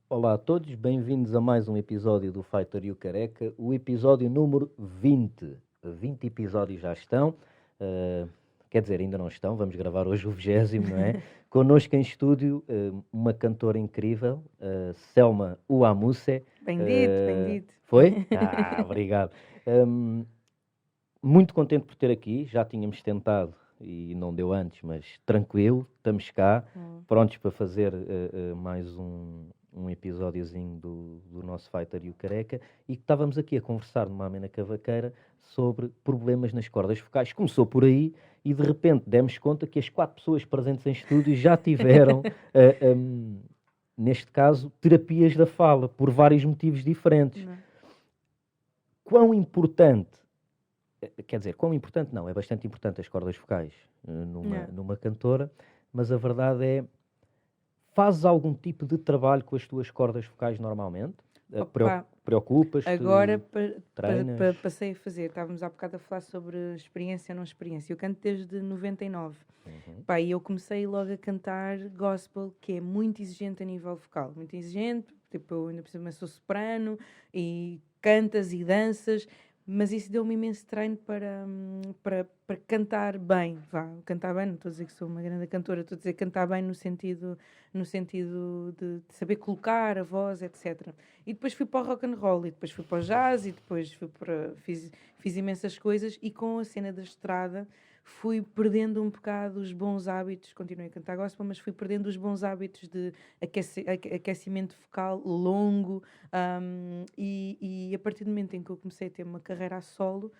Olá a todos, bem-vindos a mais um episódio do Fighter e o Careca, o episódio número 20. 20 episódios já estão, quer dizer, ainda não estão, vamos gravar hoje o 20º, não é? Connosco em estúdio, uma cantora incrível, Selma Uamuse. Bem-dito. Foi? Obrigado. Muito contente por ter aqui, já tínhamos tentado e não deu antes, mas tranquilo, estamos cá, prontos para fazer mais um episódiozinho do nosso Fighter e o Careca, e que estávamos aqui a conversar numa amena cavaqueira sobre problemas nas cordas vocais. Começou por aí e de repente demos conta que as 4 pessoas presentes em estúdio já tiveram, neste caso, terapias da fala, por vários motivos diferentes. Quão importante, quer dizer, quão importante não, é bastante importante as cordas vocais numa cantora, mas a verdade é, fazes algum tipo de trabalho com as tuas cordas vocais normalmente? Preocupas-te? Agora treinas? passei a fazer. Estávamos há bocado a falar sobre experiência ou não experiência. Eu canto desde 99. E eu comecei logo a cantar gospel, que é muito exigente a nível vocal. Muito exigente, tipo, eu ainda por cima sou soprano e cantas e danças, mas isso deu-me imenso treino para cantar bem. Cantar bem, não estou a dizer que sou uma grande cantora, estou a dizer cantar bem no sentido de saber colocar a voz, etc. E depois fui para o rock and roll, e depois fui para o jazz, e depois fiz imensas coisas, e com a cena da estrada fui perdendo um bocado os bons hábitos, continuei a cantar gospel, mas fui perdendo os bons hábitos de aquecimento vocal longo, e a partir do momento em que eu comecei a ter uma carreira a solo,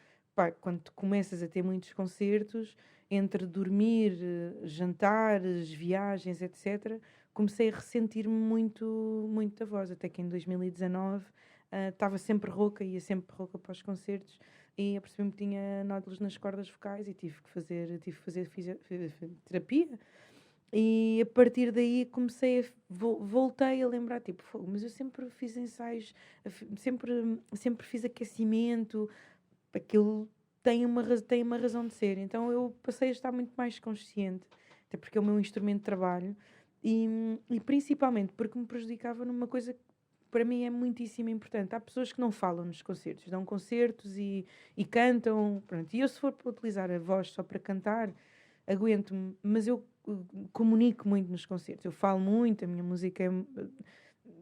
quando tu começas a ter muitos concertos, entre dormir, jantares, viagens, etc., comecei a ressentir-me muito, muito da voz, até que em 2019 estava sempre rouca, ia sempre rouca para os concertos, e apercebi-me que tinha nódulos nas cordas vocais e tive que fazer terapia. E a partir daí voltei a lembrar, tipo, mas eu sempre fiz ensaios, sempre fiz aquecimento, aquilo tem uma razão de ser. Então eu passei a estar muito mais consciente, até porque é o meu instrumento de trabalho, e principalmente porque me prejudicava numa coisa que para mim é muitíssimo importante. Há pessoas que não falam nos concertos, dão concertos e cantam, pronto. E eu, se for para utilizar a voz só para cantar, aguento-me, mas eu comunico muito nos concertos. Eu falo muito, a minha música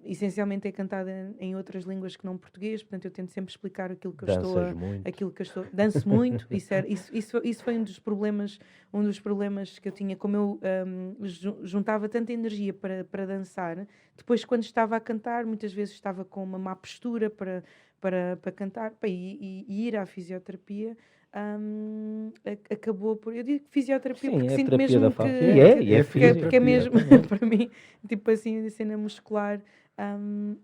essencialmente é cantada em outras línguas que não português, portanto eu tento sempre explicar aquilo que eu estou danço muito. Isso foi um dos problemas que eu tinha, como eu juntava tanta energia para dançar. Depois, quando estava a cantar, muitas vezes estava com uma má postura para cantar, e ir à fisioterapia. Acabou por... Eu digo fisioterapia, porque sinto mesmo que porque é mesmo para mim, tipo assim, a cena muscular,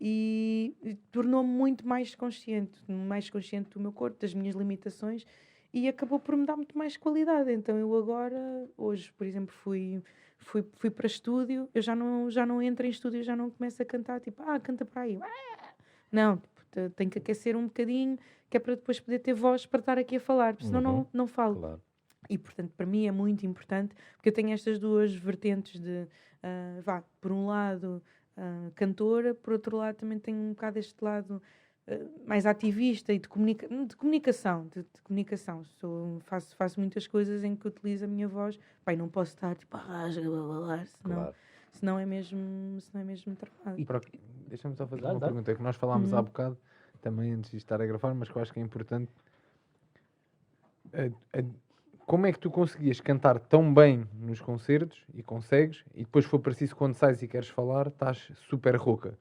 e tornou-me muito mais consciente do meu corpo, das minhas limitações, e acabou por me dar muito mais qualidade. Então eu agora, hoje, por exemplo, fui para estúdio, eu já não entro em estúdio, já não começo a cantar, tipo, canta para aí. Não, tipo, tenho que aquecer um bocadinho, que é para depois poder ter voz para estar aqui a falar, porque senão não falo. Claro. E, portanto, para mim é muito importante, porque eu tenho estas duas vertentes de, por um lado, cantora, por outro lado também tenho um bocado este lado mais ativista e de comunicação. Faço muitas coisas em que utilizo a minha voz. Não posso estar tipo a falar, senão é mesmo trabalho. Deixa-me só fazer uma pergunta que nós falámos há bocado, também antes de estar a gravar, mas que eu acho que é importante. Como é que tu conseguias cantar tão bem nos concertos, e consegues, e depois for preciso quando sais e queres falar, estás super rouca?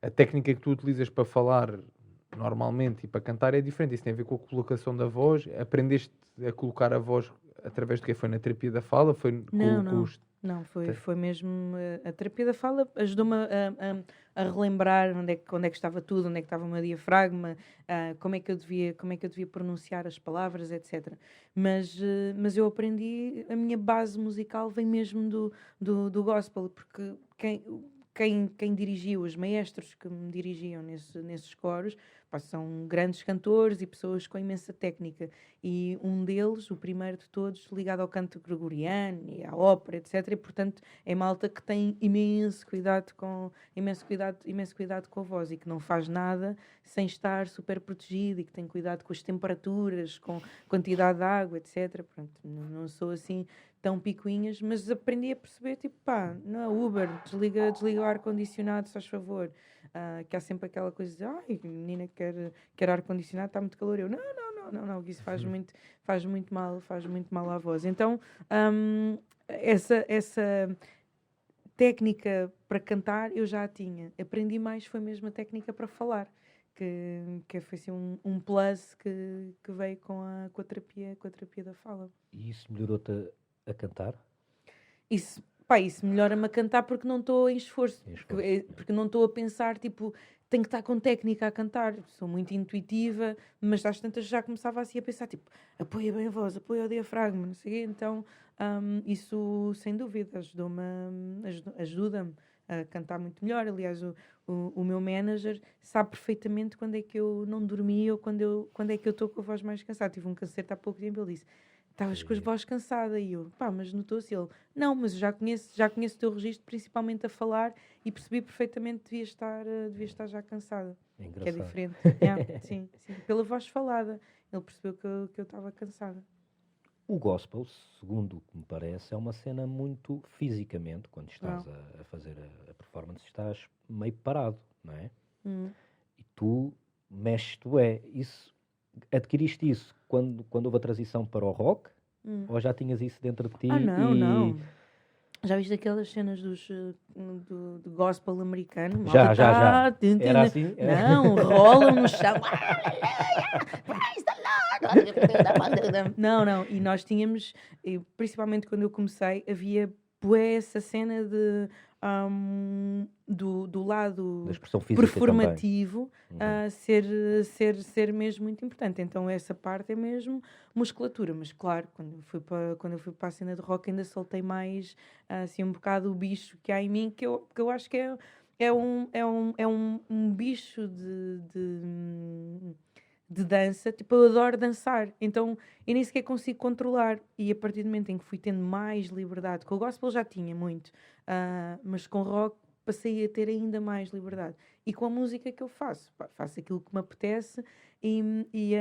A técnica que tu utilizas para falar normalmente e para cantar é diferente. Isso tem a ver com a colocação da voz. Aprendeste a colocar a voz através de que foi na terapia da fala? Não, foi mesmo a terapia da fala ajudou-me a relembrar onde é que estava tudo, onde é que estava o meu diafragma, como é que eu devia pronunciar as palavras, etc. Mas eu aprendi, a minha base musical vem mesmo do gospel, porque quem dirigiu, os maestros que me dirigiam nesses coros, pá, são grandes cantores e pessoas com imensa técnica. E um deles, o primeiro de todos, ligado ao canto gregoriano e à ópera, etc. E, portanto, é malta que tem imenso cuidado com a voz e que não faz nada sem estar super protegido e que tem cuidado com as temperaturas, com quantidade de água, etc. Pronto, não sou assim tão picuinhas, mas aprendi a perceber, tipo, pá, na Uber, desliga o ar-condicionado, se faz favor. Que há sempre aquela coisa de, ai, menina quer ar-condicionado, está muito calor. Eu, não, que isso faz muito mal à voz. Então, essa técnica para cantar eu já a tinha. Aprendi mais, foi mesmo a técnica para falar, que foi assim um plus que veio com a terapia da fala. E isso melhorou-te a cantar? Isso melhora-me a cantar porque não estou em esforço. Porque não estou a pensar, tipo, tenho que estar com técnica a cantar. Sou muito intuitiva, mas às tantas já começava assim a pensar, tipo, apoia bem a voz, apoia o diafragma, não sei o quê. Então, isso, sem dúvida, ajuda-me a cantar muito melhor. Aliás, o meu manager sabe perfeitamente quando é que eu não dormi ou quando é que eu estou com a voz mais cansada. Tive um concerto há pouco tempo, ele disse, estavas com a voz cansada, e eu, pá, mas notou-se. Ele, não, mas já conheço o teu registro, principalmente a falar, e percebi perfeitamente que devia estar já cansada. É que é diferente. Sim, pela voz falada, ele percebeu que eu estava cansada. O gospel, segundo o que me parece, é uma cena muito fisicamente, quando estás a fazer a performance, estás meio parado, não é? E tu mexes, adquiriste isso quando houve a transição para o rock? Ou já tinhas isso dentro de ti? Não. Já viste aquelas cenas do gospel americano? Já. Era assim? Não, rolam no chão. Praise the Lord! Não. E nós tínhamos, principalmente quando eu comecei, havia essa cena de... do lado performativo ser mesmo muito importante. Então essa parte é mesmo musculatura, mas claro, quando eu fui para a cena de rock ainda soltei mais assim um bocado o bicho que há em mim, que eu acho que é um bicho de dança, tipo, eu adoro dançar, então eu nem sequer consigo controlar, e a partir do momento em que fui tendo mais liberdade, com o gospel já tinha muito, mas com o rock passei a ter ainda mais liberdade, e com a música que eu faço aquilo que me apetece, e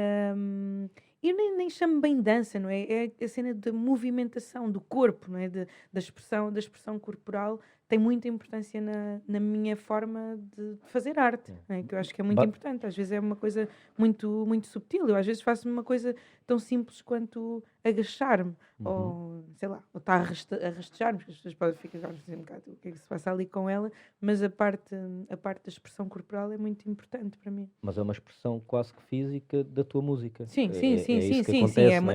eu nem chamo bem dança, não é? É a cena da movimentação do corpo, não é? Da expressão corporal, tem muita importância na minha forma de fazer arte, não é? Que eu acho que é muito importante. Às vezes é uma coisa muito, muito subtil. Eu às vezes faço uma coisa tão simples quanto agachar-me, ou sei lá, ou estar a rastejar-me, porque as pessoas podem ficar assim um bocado, o que é que se passa ali com ela, mas a parte da expressão corporal é muito importante para mim. Mas é uma expressão quase que física da tua música. Sim.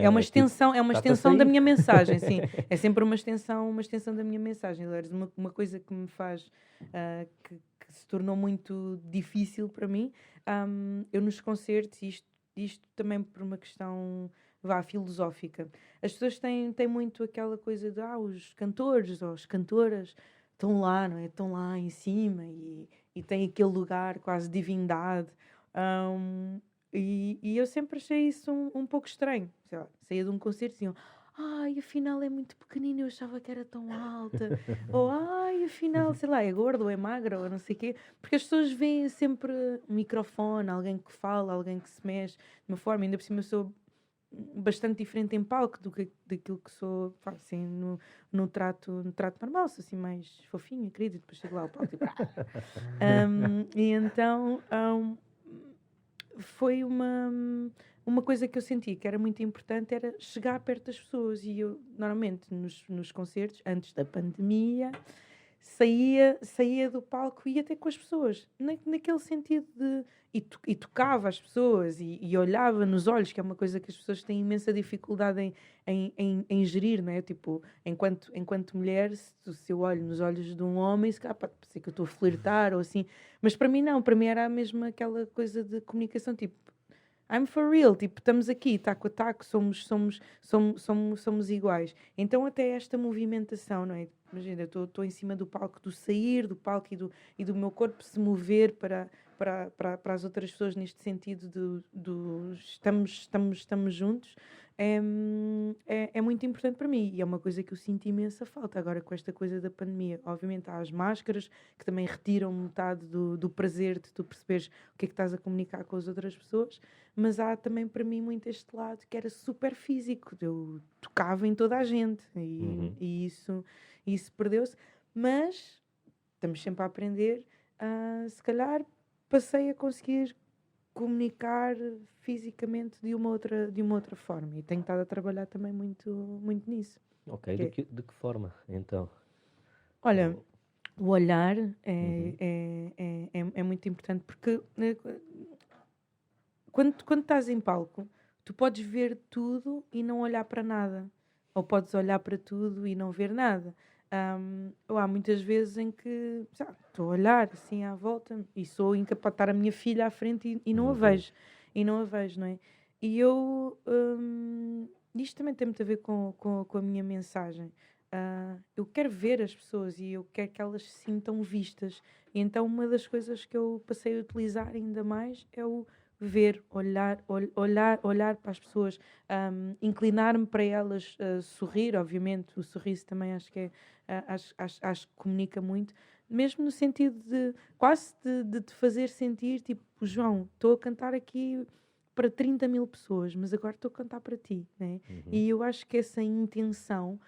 É uma extensão da minha mensagem, sim. É sempre uma extensão da minha mensagem. Uma coisa que me faz, que se tornou muito difícil para mim, eu nos concertos, isto também por uma questão filosófica. As pessoas têm muito aquela coisa de os cantores ou as cantoras estão lá, não é? Estão lá em cima e têm aquele lugar quase divindade. E eu sempre achei isso um pouco estranho. Sei lá, saía de um concerto e diziam, afinal é muito pequenino, eu achava que era tão alta. Ou, afinal, sei lá, é gordo ou é magra ou não sei o quê. Porque as pessoas veem sempre um microfone, alguém que fala, alguém que se mexe de uma forma. Ainda por cima eu sou bastante diferente em palco daquilo que sou, assim, no trato normal. Sou assim mais fofinha, querida, e depois chego lá ao palco e e então... foi uma coisa que eu senti que era muito importante, era chegar perto das pessoas, e eu normalmente nos concertos, antes da pandemia, saía do palco e ia até com as pessoas, naquele sentido de e tocava as pessoas e olhava nos olhos, que é uma coisa que as pessoas têm imensa dificuldade em gerir, não é? Tipo, enquanto mulher, se eu olho nos olhos de um homem, pode ser que eu estou a flertar ou assim, mas para mim não, para mim era mesmo aquela coisa de comunicação, tipo, I'm for real, tipo, estamos aqui, taco a taco, somos iguais. Então até esta movimentação, não é? Imagina, eu estou em cima do palco, do sair do palco e do meu corpo se mover para as outras pessoas neste sentido do estamos juntos, é muito importante para mim e é uma coisa que eu sinto imensa falta agora com esta coisa da pandemia. Obviamente há as máscaras que também retiram metade do prazer de tu perceberes o que é que estás a comunicar com as outras pessoas, mas há também para mim muito este lado que era super físico, eu tocava em toda a gente e isso perdeu-se, mas estamos sempre a aprender. Se calhar passei a conseguir comunicar fisicamente de uma outra forma e tenho estado a trabalhar também muito nisso. Ok, de que forma, então? Olha, o olhar é muito importante porque quando estás em palco, tu podes ver tudo e não olhar para nada, ou podes olhar para tudo e não ver nada. Ou há muitas vezes em que estou a olhar assim à volta e sou incapaz de estar a minha filha à frente e não a vejo. E não a vejo, não é? E eu... isto também tem muito a ver com a minha mensagem. Eu quero ver as pessoas e eu quero que elas se sintam vistas. E então uma das coisas que eu passei a utilizar ainda mais é o ver, olhar para as pessoas, inclinar-me para elas, sorrir, obviamente, o sorriso também acho que acho que comunica muito, mesmo no sentido de quase de te fazer sentir, tipo, João, estou a cantar aqui para 30 mil pessoas, mas agora estou a cantar para ti, né? E eu acho que essa intenção,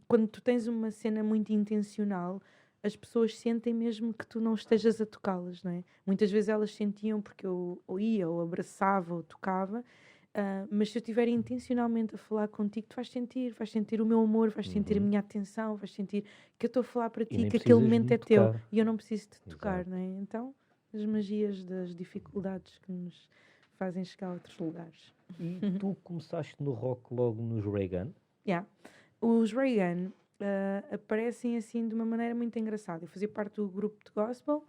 quando tu tens uma cena muito intencional, as pessoas sentem mesmo que tu não estejas a tocá-las, não é? Muitas vezes elas sentiam porque eu ia, ou abraçava, ou tocava, mas se eu estiver intencionalmente a falar contigo, tu vais sentir o meu amor, vais sentir a minha atenção, vais sentir que eu estou a falar para ti, que aquele momento é teu e eu não preciso de tocar, não é? Então, as magias das dificuldades que nos fazem chegar a outros lugares. E tu começaste no rock logo nos Reagan? Os Reagan aparecem assim de uma maneira muito engraçada. Eu fazia parte do grupo de gospel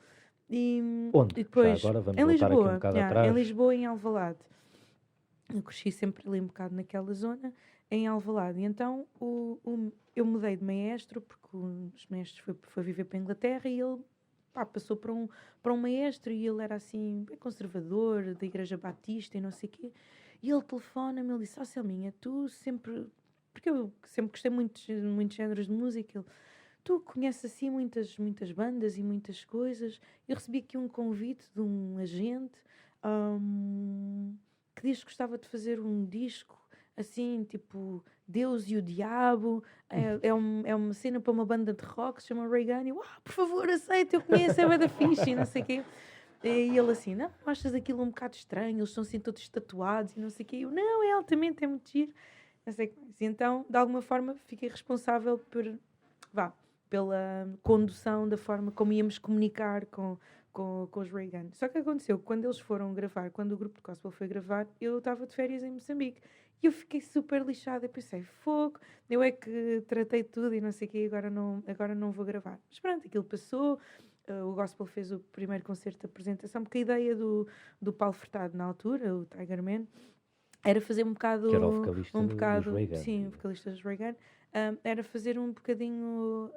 Onde? E depois, já agora vamos em voltar Lisboa, aqui um bocado atrás. em Lisboa, em Alvalade. Eu cresci sempre ali um bocado naquela zona, em Alvalade. E então eu mudei de maestro, porque um dos maestros foi viver para a Inglaterra e ele passou para um maestro e ele era assim, bem conservador, da Igreja Batista e não sei o quê. E ele telefona-me e ele disse, Selminha, tu sempre... Porque eu sempre gostei muito de géneros de música. Ele, tu conheces assim muitas bandas e muitas coisas. Eu recebi aqui um convite de um agente que diz que gostava de fazer um disco assim, tipo Deus e o Diabo. É uma cena para uma banda de rock que se chama Reagan. E eu, por favor, aceita, eu conheço, é da fixe e não sei o quê. E ele assim, não, achas aquilo um bocado estranho, eles são assim todos tatuados e não sei o quê. Eu, não, é altamente, é muito giro. Não sei o que mais. E então, de alguma forma, fiquei responsável pela condução da forma como íamos comunicar com os Reagan. Só que aconteceu, quando eles foram gravar, quando o grupo de gospel foi gravar, eu estava de férias em Moçambique. E eu fiquei super lixada. Eu pensei, fogo, eu é que tratei tudo e não sei o quê, agora não vou gravar. Mas pronto, aquilo passou. O gospel fez o primeiro concerto de apresentação, porque a ideia do Paulo Furtado, na altura, o Tiger Man, era fazer um bocado... Que era o vocalista dos Reagan. Sim, o vocalista dos Reagan. Era fazer um bocadinho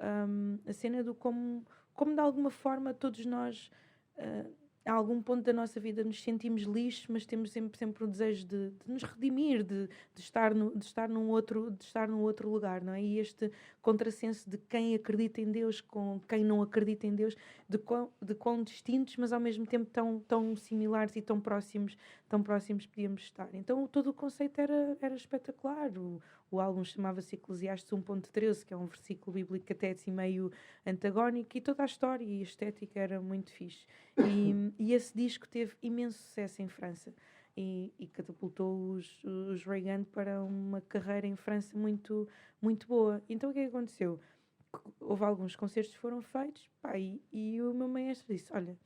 a cena do como de alguma forma todos nós, a algum ponto da nossa vida, nos sentimos lixos, mas temos sempre o desejo de nos redimir, de estar num outro lugar, não é? E este contrassenso de quem acredita em Deus com quem não acredita em Deus, de quão distintos, mas ao mesmo tempo tão similares e tão próximos podíamos estar. Então todo o conceito era espetacular. O álbum chamava-se Eclesiastes 1.13, que é um versículo bíblico até assim meio antagónico, e toda a história e a estética era muito fixe. E esse disco teve imenso sucesso em França e catapultou os Reagan para uma carreira em França muito, muito boa. Então o que é que aconteceu? Houve alguns concertos que foram feitos, e o meu maestro disse, olha,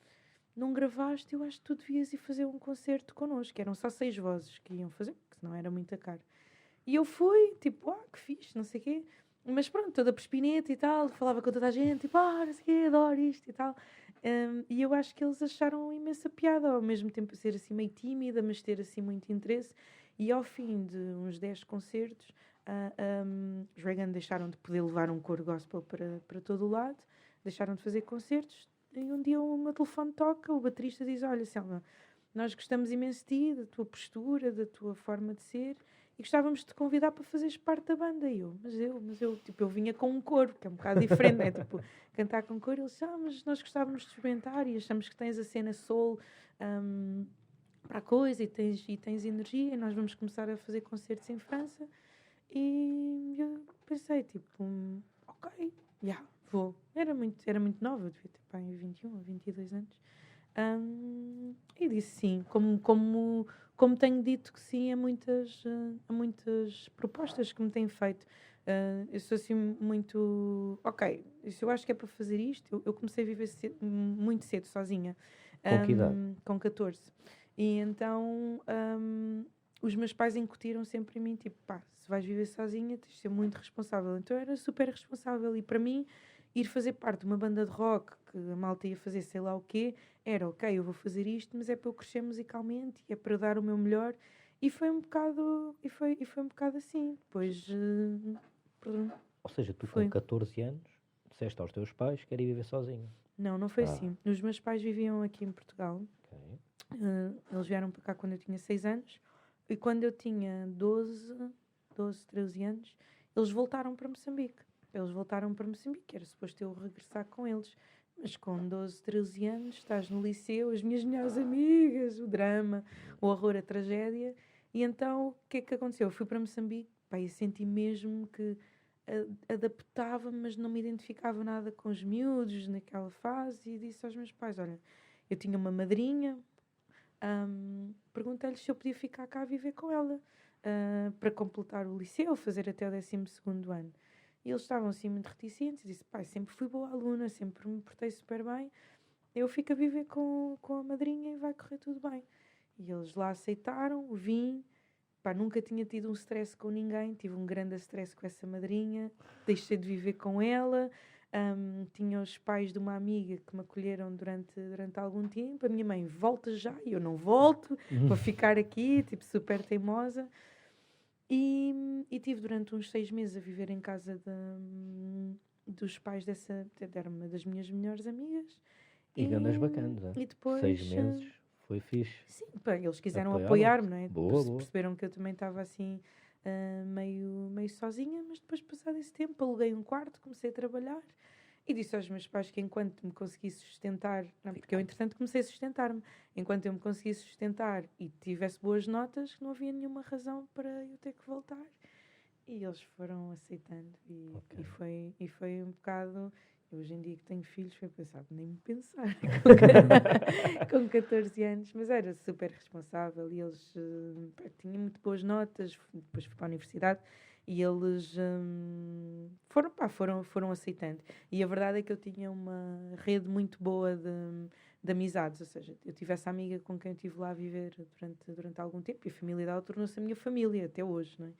não gravaste, eu acho que tu devias ir fazer um concerto connosco, que eram só 6 vozes que iam fazer, porque senão era muito caro. E eu fui, tipo, que fixe, não sei o quê. Mas pronto, toda perspineta e tal, falava com toda a gente, tipo, não sei o quê, adoro isto e tal. E eu acho que eles acharam imensa piada, ao mesmo tempo ser assim meio tímida, mas ter assim muito interesse. E ao fim de uns 10 concertos, os Reagan deixaram de poder levar um coro gospel para todo o lado, deixaram de fazer concertos, e um dia o meu telefone toca, o baterista diz, olha, Selma, nós gostamos imenso de ti, da tua postura, da tua forma de ser, e gostávamos de te convidar para fazeres parte da banda. E eu vinha com um coro, que é um bocado diferente, né? Tipo, cantar com coro. Eles mas nós gostávamos de experimentar e achamos que tens a cena soul para a coisa e tens energia, e nós vamos começar a fazer concertos em França. E eu pensei, tipo, ok, vou. Era muito nova, eu devia ter pá, 21 ou 22 anos. E disse sim, como tenho dito que sim a muitas propostas que me têm feito. Eu sou assim muito... Ok, se eu acho que é para fazer isto, eu comecei a viver muito cedo, sozinha. Com que idade? Com 14. E então os meus pais incutiram sempre em mim, tipo, pá, se vais viver sozinha tens de ser muito responsável. Então eu era super responsável e para mim ir fazer parte de uma banda de rock que a malta ia fazer sei lá o quê, era ok, eu vou fazer isto, mas é para eu crescer musicalmente e é para eu dar o meu melhor. E foi um bocado, foi um bocado assim. Depois, Ou seja, tu foi. com 14 anos disseste aos teus pais que queria viver sozinho. Não foi assim. Os meus pais viviam aqui em Portugal. Ok. Eles vieram para cá quando eu tinha 6 anos. E quando eu tinha 12, 13 anos, eles voltaram para Moçambique. Era suposto eu regressar com eles. Mas com 12, 13 anos, estás no liceu, as minhas melhores amigas, o drama, o horror, a tragédia. E então, o que é que aconteceu? Eu fui para Moçambique, pá, e senti mesmo que adaptava-me, mas não me identificava nada com os miúdos naquela fase. E disse aos meus pais, olha, eu tinha uma madrinha, perguntei-lhes se eu podia ficar cá a viver com ela, para completar o liceu, fazer até o 12º ano. E eles estavam assim muito reticentes. Disse, pai, sempre fui boa aluna, sempre me portei super bem. Eu fico a viver com a madrinha e vai correr tudo bem. E eles lá aceitaram, vim. Pá, nunca tinha tido um stress com ninguém. Tive um grande stress com essa madrinha. Deixei de viver com ela. Tinha os pais de uma amiga que me acolheram durante algum tempo. A minha mãe, volta já. E eu não volto. Vou ficar aqui, tipo, super teimosa. E tive durante uns 6 meses a viver em casa dos pais era uma das minhas melhores amigas. E gandas bacanas, é? E depois... 6 meses, foi fixe. Sim, pá, eles quiseram Apoiaram-te. apoiar-me, não é? Boa. Perceberam que eu também estava assim, meio sozinha, mas depois, passado esse tempo, aluguei um quarto, comecei a trabalhar. E disse aos meus pais que enquanto me conseguisse sustentar, não, porque eu entretanto comecei a sustentar-me, enquanto eu me conseguisse sustentar e tivesse boas notas, não havia nenhuma razão para eu ter que voltar. E eles foram aceitando e foi um bocado... Eu hoje em dia que tenho filhos, foi pensar, nem me pensar com 14 anos, mas era super responsável e eles tinham muito boas notas, depois fui para a universidade e eles foram aceitando. E a verdade é que eu tinha uma rede muito boa de amizades, ou seja, eu tive essa amiga com quem eu estive lá a viver durante algum tempo e a família dela tornou-se a minha família até hoje, não é?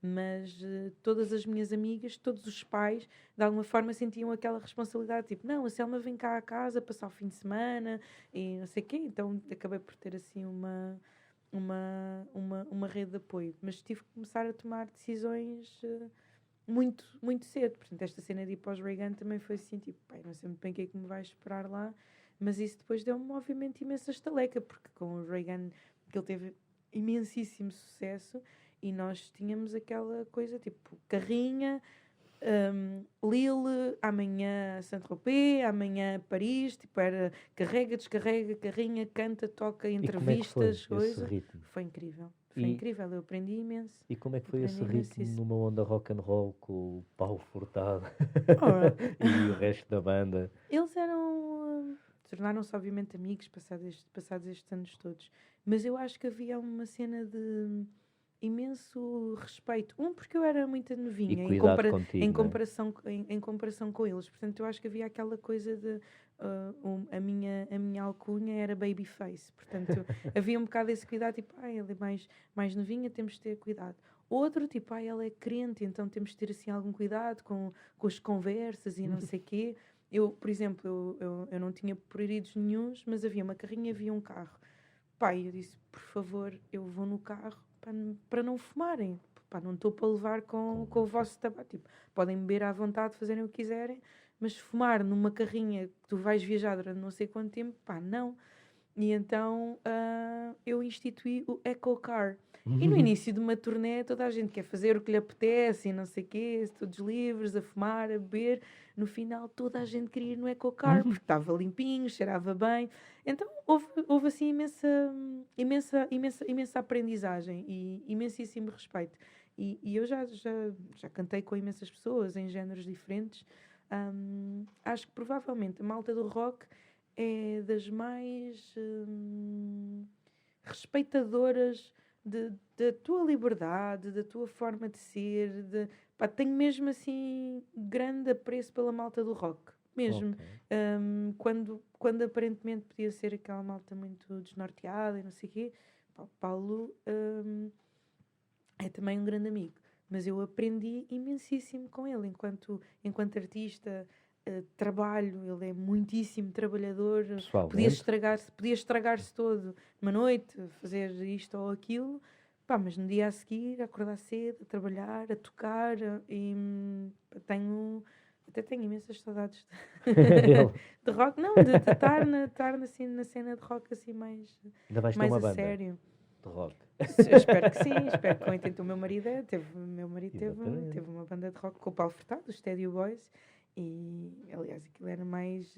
Mas todas as minhas amigas, todos os pais, de alguma forma sentiam aquela responsabilidade, tipo, não, a Selma vem cá a casa passar o fim de semana e não sei o quê, então acabei por ter assim uma rede de apoio, mas tive que começar a tomar decisões muito, muito cedo. Portanto, esta cena de ir para os Reagan também foi assim, tipo, pai, não sei muito bem o que é que me vai esperar lá, mas isso depois deu-me obviamente imensa estaleca, porque com o Reagan, que ele teve imensíssimo sucesso, e nós tínhamos aquela coisa, tipo, carrinha, Lille, amanhã Saint-Tropez, amanhã Paris, tipo, era carrega, descarrega, carrinha, canta, toca, entrevistas, e como é que foi esse ritmo? Foi incrível. Foi incrível, eu aprendi imenso. E como é que foi esse ritmo numa onda rock and roll com o Paulo Furtado e o resto da banda? Eles tornaram-se obviamente amigos passados estes anos todos, mas eu acho que havia uma cena de imenso respeito. Porque eu era muito novinha em comparação com eles. Portanto, eu acho que havia aquela coisa de a minha alcunha era Babyface. Portanto, havia um bocado esse cuidado, tipo, ela é mais novinha, temos de ter cuidado. Outro, tipo, ela é crente, então temos de ter assim algum cuidado com as conversas e não sei o quê. Eu, por exemplo, eu não tinha prioridades nenhuns, mas havia uma carrinha, havia um carro. Pai, eu disse, por favor, eu vou no carro para não fumarem. Pá, não estou para levar com o vosso tabaco. Tipo, podem beber à vontade, fazerem o que quiserem, mas fumar numa carrinha que tu vais viajar durante não sei quanto tempo, pá, não. E então eu instituí o EcoCar. E no início de uma turnê, toda a gente quer fazer o que lhe apetece e não sei o quê, todos livres, a fumar, a beber. No final, toda a gente queria ir no EcoCar, porque estava limpinho, cheirava bem. Então, houve assim imensa aprendizagem e imensíssimo respeito. E eu já cantei com imensas pessoas em géneros diferentes. Acho que provavelmente a malta do rock é das mais respeitadoras da tua liberdade, da tua forma de ser. Pá, tenho mesmo assim grande apreço pela malta do rock. Mesmo. Ok. Quando aparentemente podia ser aquela malta muito desnorteada e não sei o quê, pá, o Paulo é também um grande amigo. Mas eu aprendi imensíssimo com ele enquanto artista. Trabalho, ele é muitíssimo trabalhador, podia estragar-se todo numa noite, fazer isto ou aquilo, pá, mas no dia a seguir acordar cedo, a trabalhar, a tocar e até tenho imensas saudades de rock, não, de estar assim, na cena de rock assim mais Ainda vais ter uma a banda sério. de rock. Eu espero que sim, espero que com o intento. O meu marido teve Exatamente. uma banda de rock com o Paulo Furtado, os Stadio Boys, e aliás aquilo era mais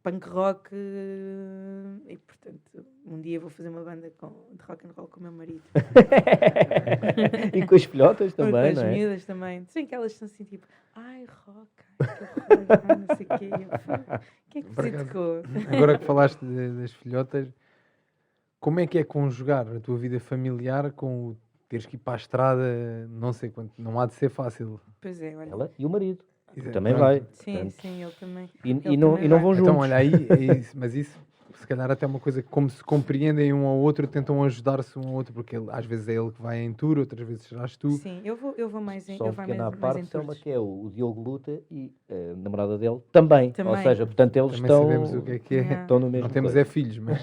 punk rock, e portanto um dia vou fazer uma banda de rock and roll com o meu marido. E com as filhotas Com também, as não é? miúdas também. Sim, que elas são assim tipo, ai rock, ai que horror, ai não sei o quê. Quem é que Por vos acaso, educou? agora que falaste das filhotas, como é que é conjugar a tua vida familiar com o teres que ir para a estrada, não sei quanto, não há de ser fácil. Pois é, olha. Ela e o marido. Exato, Também pronto. vai. Sim, Portanto, sim, ele também. e Ele não também vai. vão juntos. Então, olha, aí, mas isso, se calhar até é uma coisa que como se compreendem um ao outro, tentam ajudar-se um ao outro, porque às vezes é ele que vai em tour, outras vezes serás tu. Sim, eu vou mais em, Só eu um vou pequeno à mais em parte, Selma, tours. que é o Diogo luta e a namorada dele também. Ou Também. seja, portanto, eles Também sabemos o que é. Yeah. estão no mesmo Não temos coisa. é filhos, mas,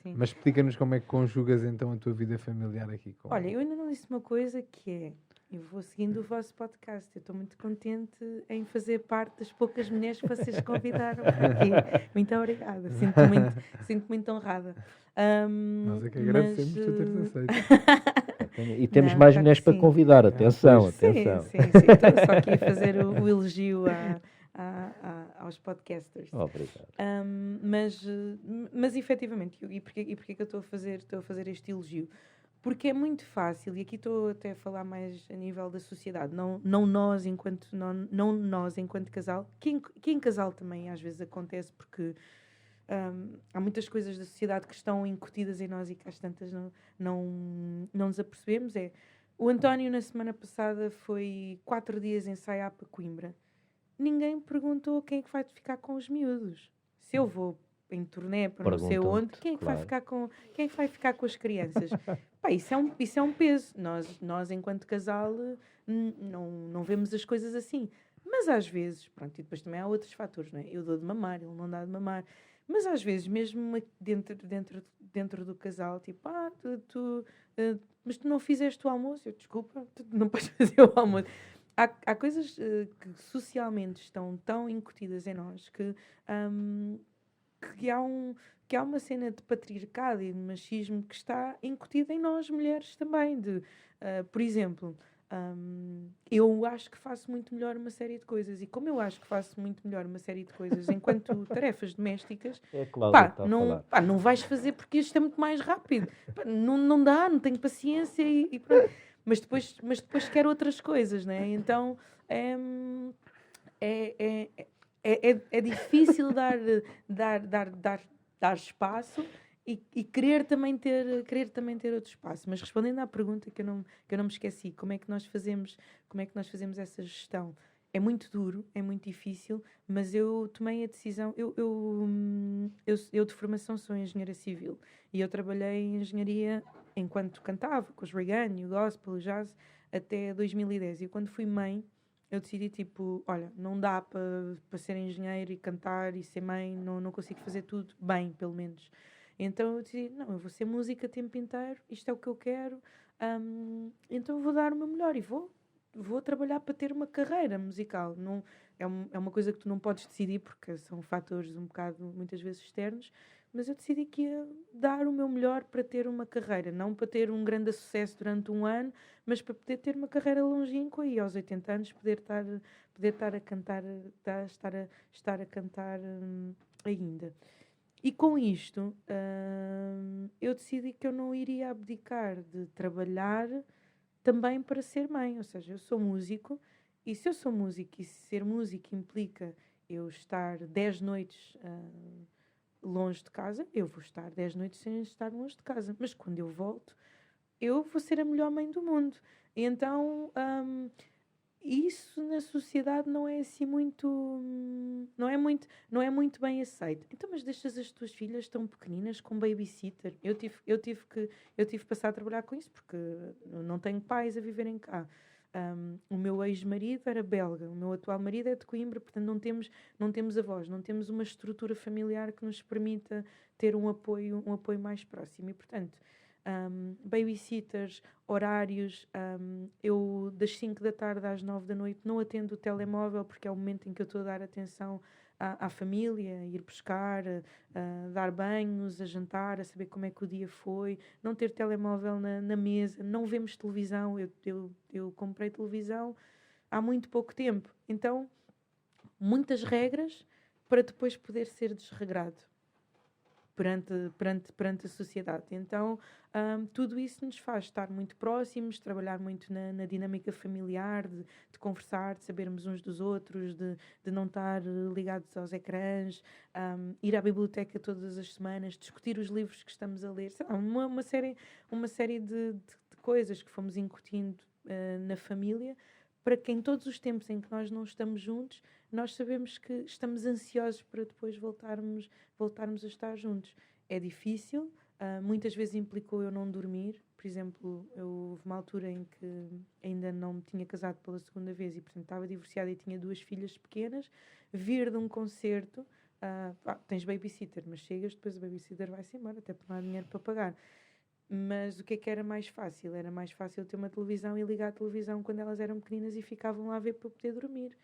Sim. mas explica-nos como é que conjugas então a tua vida familiar aqui. Olha, eu ainda não disse uma coisa que é, eu vou seguindo o vosso podcast, eu estou muito contente em fazer parte das poucas mulheres que vocês convidaram aqui. Muito obrigada, sinto-me muito honrada. Nós é que agradecemos tu teres aceito. E temos Não, mais claro mulheres que para sim. Convidar. Atenção, Pois. atenção. Sim. Estou só aqui a fazer o elogio aos podcasters. Obrigado. Mas efetivamente, e porquê que eu estou a fazer este elogio? Porque é muito fácil, e aqui estou até a falar mais a nível da sociedade, não nós enquanto casal, que em casal também às vezes acontece, porque há muitas coisas da sociedade que estão incutidas em nós e que às tantas não nos apercebemos. O António na semana passada foi 4 dias ensaiar para Coimbra. Ninguém perguntou quem é que vai ficar com os miúdos. Se eu vou em turnê para não sei onde, quem é que vai ficar com as crianças? Pá, isso é um peso. Nós enquanto casal não vemos as coisas assim. Mas às vezes, pronto, e depois também há outros fatores, não é? Eu dou de mamar, ele não dá de mamar. Mas às vezes, mesmo dentro do casal, tipo, mas tu não fizeste o almoço? Eu, desculpa, tu não podes fazer o almoço. Há coisas que socialmente estão tão incutidas em nós que há uma cena de patriarcado e de machismo que está incutida em nós, mulheres, também. Por exemplo, eu acho que faço muito melhor uma série de coisas. E como eu acho que faço muito melhor uma série de coisas enquanto tarefas domésticas, É Cláudia, não vais fazer porque isto é muito mais rápido. Pá, não dá, não tenho paciência e pronto. Mas depois quero outras coisas, né? Então é difícil dar espaço e querer também ter outro espaço. Mas respondendo à pergunta que eu não me esqueci, como é que nós fazemos essa gestão? É muito duro, é muito difícil, mas eu tomei a decisão. Eu de formação sou engenheira civil e eu trabalhei em engenharia enquanto cantava com os reggae, o gospel, o jazz, até 2010. E quando fui mãe, eu decidi, tipo, olha, não dá para ser engenheiro e cantar e ser mãe, não consigo fazer tudo bem, pelo menos. Então eu decidi, não, eu vou ser música o tempo inteiro, isto é o que eu quero, então eu vou dar o meu melhor e vou trabalhar para ter uma carreira musical. Não, é uma coisa que tu não podes decidir, porque são fatores um bocado, muitas vezes, externos, mas eu decidi que ia dar o meu melhor para ter uma carreira, não para ter um grande sucesso durante um ano, mas para poder ter uma carreira longínqua e aos 80 anos poder estar a cantar, estar a cantar ainda. E com isto, eu decidi que eu não iria abdicar de trabalhar também para ser mãe. Ou seja, eu sou músico, e se eu sou músico e ser músico implica eu estar 10 noites longe de casa, eu vou estar 10 noites sem estar longe de casa. Mas quando eu volto, eu vou ser a melhor mãe do mundo. E então, isso na sociedade não é assim muito, não é muito bem aceito. Então, mas deixas as tuas filhas tão pequeninas com babysitter? Eu tive que passar a trabalhar com isso, porque não tenho pais a viverem cá. O meu ex-marido era belga, o meu atual marido é de Coimbra, portanto não temos avós, não temos uma estrutura familiar que nos permita ter um apoio mais próximo. E, portanto, babysitters, horários, eu das 5 da tarde às 9 da noite não atendo o telemóvel, porque é o momento em que eu estou a dar atenção à família, ir buscar, dar banhos, a jantar, a saber como é que o dia foi, não ter telemóvel na mesa, não vemos televisão. Eu comprei televisão há muito pouco tempo, então muitas regras para depois poder ser desregrado perante a sociedade. Então, tudo isso nos faz estar muito próximos, trabalhar muito na dinâmica familiar, de conversar, de sabermos uns dos outros, de não estar ligados aos ecrãs, ir à biblioteca todas as semanas, discutir os livros que estamos a ler. Sei lá, uma série de coisas que fomos incutindo na família, para que em todos os tempos em que nós não estamos juntos, nós sabemos que estamos ansiosos para depois voltarmos a estar juntos. É difícil, muitas vezes implicou eu não dormir. Por exemplo, houve uma altura em que ainda não me tinha casado pela segunda vez e, portanto, estava divorciada e tinha 2 filhas pequenas. Vir de um concerto, tens babysitter, mas chegas, depois o babysitter vai-se embora, até porque não há dinheiro para pagar. Mas o que é que era mais fácil? Era mais fácil ter uma televisão e ligar a televisão quando elas eram pequeninas e ficavam lá a ver para poder dormir.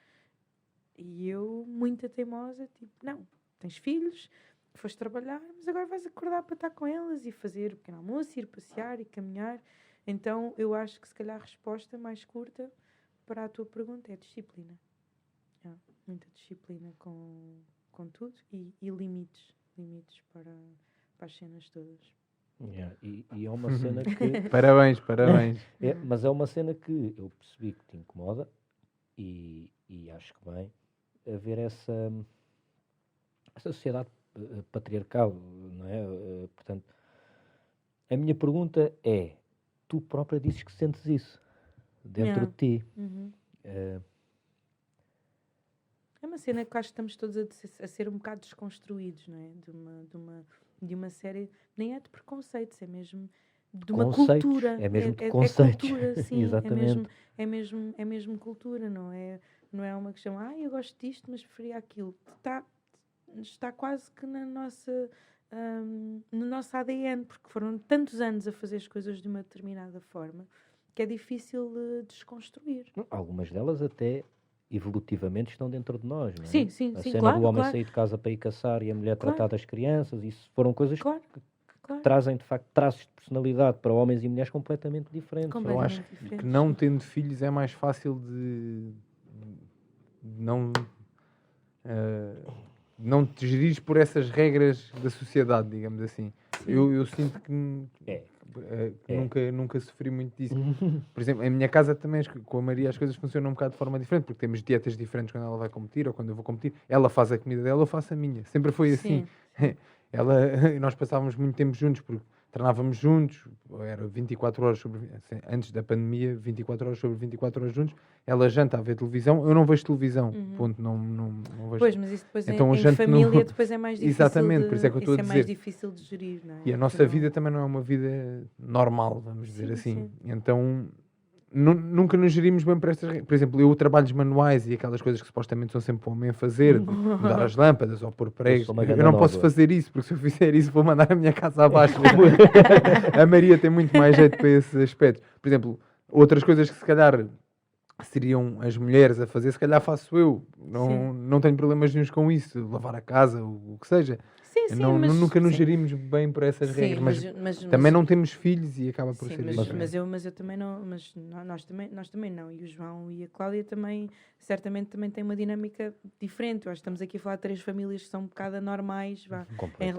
E eu, muito teimosa, tipo, não, tens filhos, foste trabalhar, mas agora vais acordar para estar com elas e fazer o pequeno almoço, ir passear e caminhar. Então, eu acho que se calhar a resposta mais curta para a tua pergunta é disciplina. Muita disciplina com tudo e limites para as cenas todas. Yeah, e é uma cena que... Parabéns. Mas é uma cena que eu percebi que te incomoda e acho que bem haver essa sociedade patriarcal, não é? Portanto, a minha pergunta é, tu própria dizes que sentes isso dentro de ti. Uhum. É uma cena que acho que estamos todos a ser um bocado desconstruídos, não é? De uma série, nem é de preconceitos, é mesmo de uma conceitos, cultura. É mesmo de conceitos. É cultura, sim. Exatamente. É mesmo cultura, não é uma questão, eu gosto disto, mas preferia aquilo. Está quase que no nosso ADN, porque foram tantos anos a fazer as coisas de uma determinada forma, que é difícil desconstruir. Algumas delas até evolutivamente estão dentro de nós, não é? Sim, a cena claro, do homem claro. sair de casa para ir caçar e a mulher tratar das crianças, isso foram coisas Claro. que trazem, de facto, traços de personalidade para homens e mulheres completamente diferentes. Eu acho que não tendo filhos é mais fácil de não te gerires por essas regras da sociedade, digamos assim. Eu sinto que nunca sofri muito disso. Por exemplo, em minha casa também, com a Maria, as coisas funcionam um bocado de forma diferente, porque temos dietas diferentes quando ela vai competir ou quando eu vou competir. Ela faz a comida dela, eu faço a minha. Sempre foi assim. Nós passávamos muito tempo juntos, porque treinávamos juntos, era 24 horas antes da pandemia, 24 horas sobre 24 horas juntos. Ela janta a ver televisão, eu não vejo televisão. Ponto, não vejo. Pois, mas isso depois então, em família depois é mais difícil. Exatamente, por isso é que eu estou a dizer. É mais difícil de gerir, não é? E a nossa vida também não é uma vida normal, vamos dizer assim. Sim. Então, nunca nos gerimos bem para estas regras. Por exemplo, eu trabalhos manuais e aquelas coisas que supostamente são sempre o homem a fazer, de mudar as lâmpadas ou pôr pregos, eu não posso fazer isso, porque se eu fizer isso vou mandar a minha casa abaixo. A Maria tem muito mais jeito para esse aspecto. Por exemplo, outras coisas que se calhar seriam as mulheres a fazer, se calhar faço eu. Não tenho problemas nenhums com isso, lavar a casa, o que seja. Sim, mas, nunca nos gerimos bem por essas regras, mas também não temos filhos e acaba por ser isso. Mas eu também não, mas nós também não, e o João e a Cláudia também, certamente também têm uma dinâmica diferente. Eu acho que estamos aqui a falar de 3 famílias que são um bocado anormais, em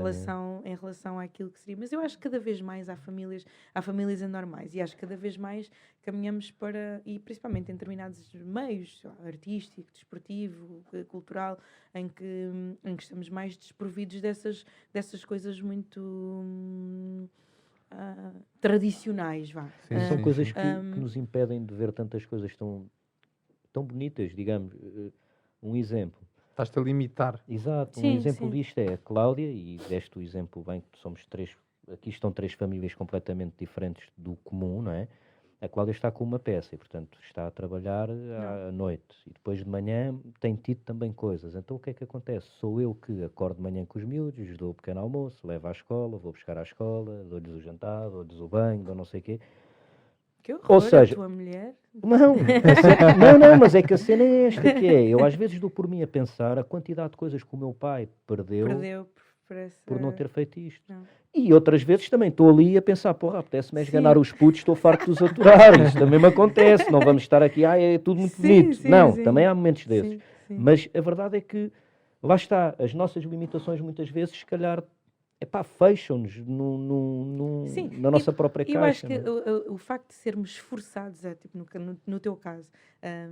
relação àquilo que seria, mas eu acho que cada vez mais há famílias anormais, e acho que cada vez mais caminhamos para, e principalmente em determinados meios, artístico, desportivo, cultural, em que estamos mais desprovidos dessas coisas muito tradicionais, São coisas que nos impedem de ver tantas coisas tão bonitas, digamos. Um exemplo. Estás-te a limitar. Exato. Um exemplo disto é a Cláudia, e deste o exemplo bem que somos 3, aqui estão 3 famílias completamente diferentes do comum, não é? A Cláudia está com uma peça e, portanto, está a trabalhar à noite. E depois de manhã tem tido também coisas. Então, o que é que acontece? Sou eu que acordo de manhã com os miúdos, lhes dou o pequeno almoço, levo à escola, vou buscar à escola, dou-lhes o jantar, dou-lhes o banho, dou não sei o quê. Que horror, ou seja, a tua mulher? Não, mas é que a cena é esta que é. Eu às vezes dou por mim a pensar a quantidade de coisas que o meu pai perdeu por não ter feito isto. Não. E outras vezes também estou ali a pensar, porra, apetece-me esganar os putos, estou farto de os aturar. Isto também me acontece, não vamos estar aqui, é tudo muito bonito. Também há momentos desses. Mas a verdade é que, lá está, as nossas limitações muitas vezes, se calhar, fecham-nos na nossa própria caixa. Eu acho que o facto de sermos forçados, tipo no teu caso,